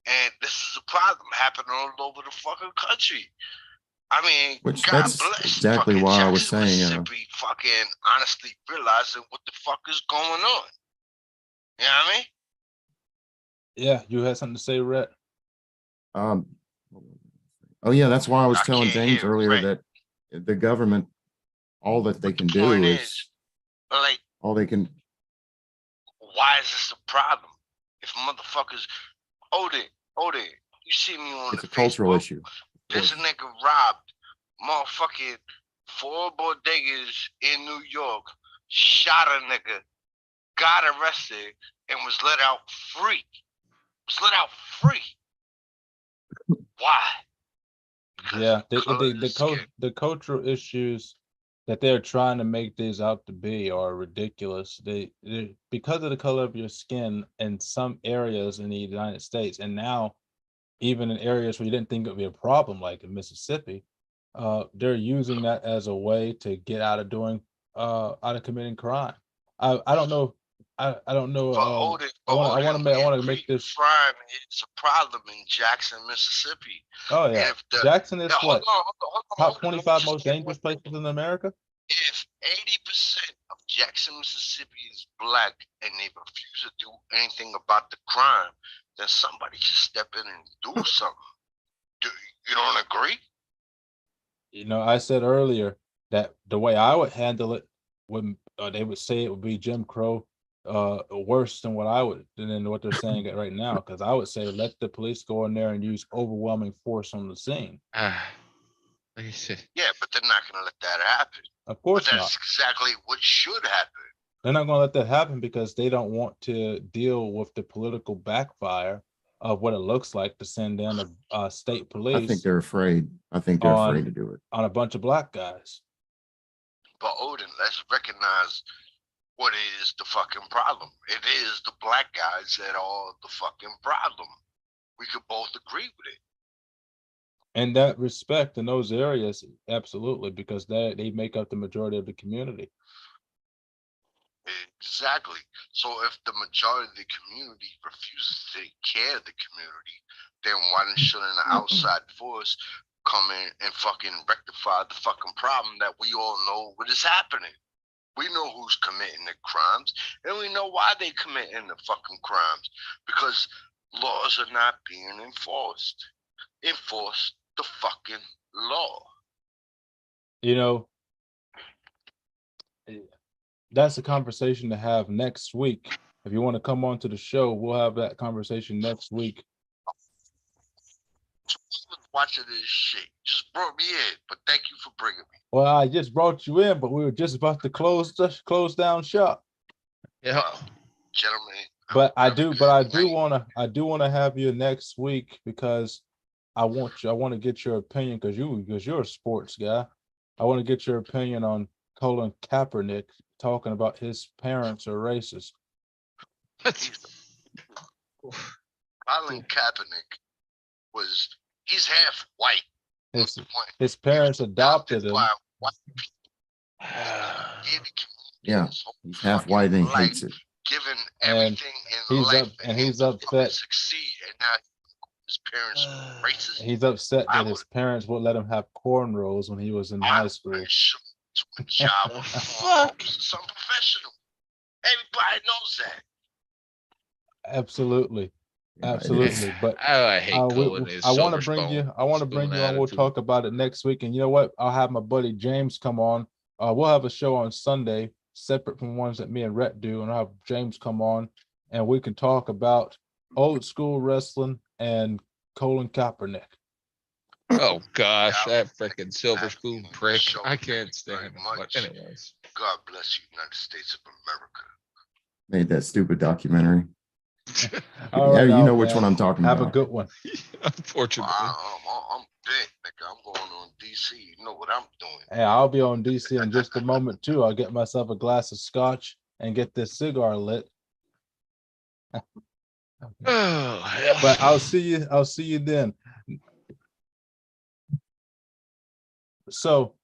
And this is a problem happening all over the fucking country. I mean, Which God that's bless exactly fucking why I was Jackson, saying, Mississippi fucking honestly realizing what the fuck is going on. You know what I mean? Yeah, you had something to say, Rhett? Oh yeah, that's why I was I telling can't James hear, earlier right. that the government, all that they But can the do point is like, all they can. why is this a problem? If motherfuckers, hold it, you see me on It's the a cultural Facebook, issue. of This course. nigga robbed motherfucking 4 bodegas in New York, shot a nigga, got arrested, and was let out free. Why? Because Yeah, of color of skin. the cultural issues that they're trying to make these out to be are ridiculous. They because of the color of your skin in some areas in the United States, and now even in areas where you didn't think it would be a problem, like in Mississippi, they're using that as a way to get out of out of committing crime. I don't know. I don't know. I want to make this. Crime is a problem in Jackson, Mississippi. Oh And yeah, if the Jackson is now, what, hold on, top let me 25 just most get dangerous one- places in America. If 80% of Jackson, Mississippi is black and they refuse to do anything about the crime, then somebody should step in and do something. Do you don't agree? You know, I said earlier that the way I would handle it would they would say it would be Jim Crow worse than what I would than what they're saying it right now, because I would say let the police go in there and use overwhelming force on the scene. Like you said, Yeah, but they're not going to let that happen. Of But course not. that's exactly what should happen. They're not going to let that happen because they don't want to deal with the political backfire of what it looks like to send in a state I think police they're afraid. I think they're on- afraid to do it. on a bunch of black guys. But Odin, let's recognize what is the fucking problem. It is the black guys that are the fucking problem. We could both agree with it. In that respect, in those areas, absolutely, because they make up the majority of the community. Exactly. So if the majority of the community refuses to take care of the community, then why shouldn't an outside force come in and fucking rectify the fucking problem that we all know what is happening? We know who's committing the crimes, and we know why they committing the fucking crimes. Because laws are not being enforced. Enforce the fucking law. You know, that's a conversation to have next week. If you want to come on to the show, we'll have that conversation next week. Watching this shit just brought me in, but thank you for bringing me. Well, I just brought you in, but we were just about to close down shop. yeah. Gentlemen. But I have a do good night. want to have you next week because I want to get your opinion because you're a sports guy. I want to get your opinion on Colin Kaepernick talking about his parents are racist. Colin Kaepernick he's half white. His parents adopted him. by white Yeah, he's half white and he hates it. Given And everything in life, he's helped him upset. succeed, and now his parents were racist. He's upset I that his parents would let him have cornrows when he was in high school. To a job with Fuck. some professional. Everybody knows that. Absolutely. Yeah, it Absolutely. is. But I hate Colin. I want to bring you on. We'll talk about it next week. And you know what? I'll have my buddy James come on. We'll have a show on Sunday, separate from ones that me and Rhett do, and I'll have James come on and we can talk about old school wrestling and Colin Kaepernick. Oh gosh, Yeah, that freaking silver spoon prick. show I thank can't you stand very him. But much. anyways. God bless you, United States of America. Made that stupid documentary. All Yeah, right, you know now, which man. one I'm talking Have about. a good one. Unfortunately. I'm big, nigga. I'm going on DC. You know what I'm doing. Hey, I'll be on DC in just a moment too. I'll get myself a glass of scotch and get this cigar lit. Oh, hell. But I'll see you then. So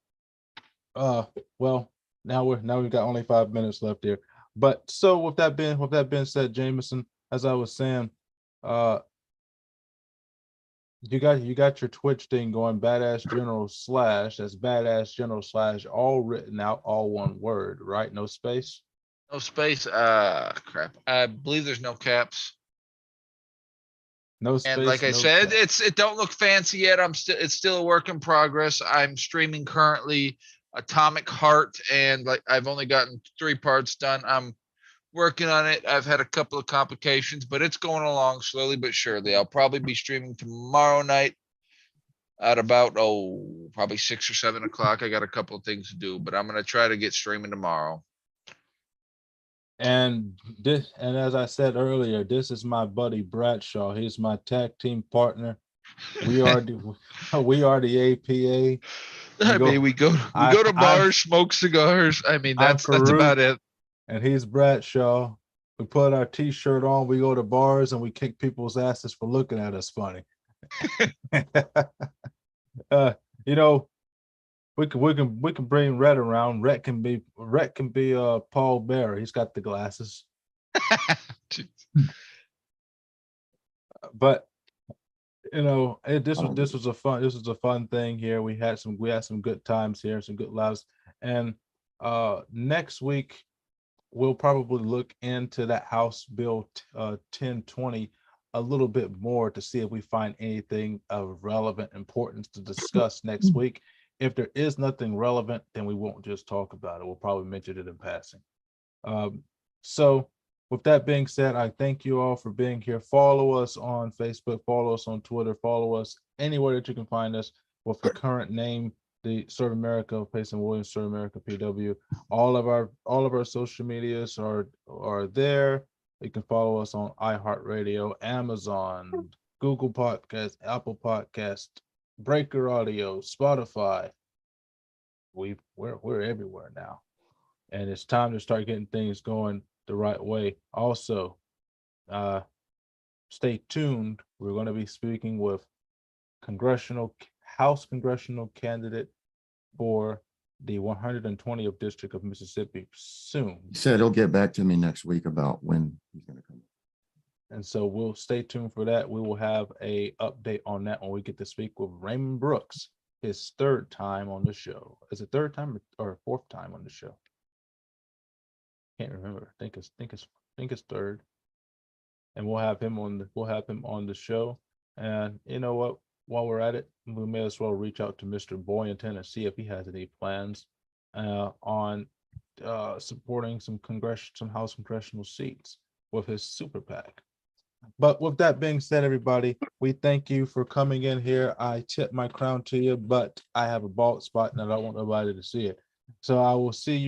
well, now we've got only 5 minutes left here. But so with that being said, Jameson, as I was saying, you got your Twitch thing going, Badass General / that's Badass General / all written out, all one word, right? No space. No space. Crap. I believe there's no caps. No space. And like I no said, cap. it don't look fancy yet. It's still a work in progress. I'm streaming currently Atomic Heart, and like I've only gotten 3 parts done. I'm working on it. I've had a couple of complications, but it's going along slowly but surely. I'll probably be streaming tomorrow night at about probably 6 or 7 o'clock. I got a couple of things to do, but I'm gonna try to get streaming tomorrow. And as I said earlier, this is my buddy Bradshaw. He's my tag team partner. We are the APA. We go to bars, smoke cigars. I mean, that's about it. And he's Bradshaw. We put our t-shirt on, we go to bars and we kick people's asses for looking at us funny. You know, we can bring Rhett around. Rhett can be Paul Bearer. He's got the glasses. But this was a fun thing here. We had some good times here, some good laughs. And next week we'll probably look into that House Bill 1020 a little bit more to see if we find anything of relevant importance to discuss next week. If there is nothing relevant, then we won't just talk about it. We'll probably mention it in passing. So with that being said, I thank you all for being here. Follow us on Facebook, follow us on Twitter, follow us anywhere that you can find us with the current name, the Serve America, Payson Williams, Serve America PW. All of our social medias are there. You can follow us on iHeartRadio, Amazon, Google Podcast, Apple Podcast, Breaker Audio, Spotify. We're everywhere now. And it's time to start getting things going the right way. Also, stay tuned. We're going to be speaking with House congressional candidate for the 120th District of Mississippi soon. He said he'll get back to me next week about when he's going to come. And so we'll stay tuned for that. We will have a update on that when we get to speak with Raymond Brooks, his third time on the show. Is it third time or fourth time on the show? Can't remember. I think it's third. And we'll have him on the show. And you know what? While we're at it, we may as well reach out to Mr. Boynton and see if he has any plans on supporting some House congressional seats with his super PAC. But with that being said, everybody, we thank you for coming in here. I tip my crown to you, but I have a bald spot and I don't want nobody to see it. So I will see you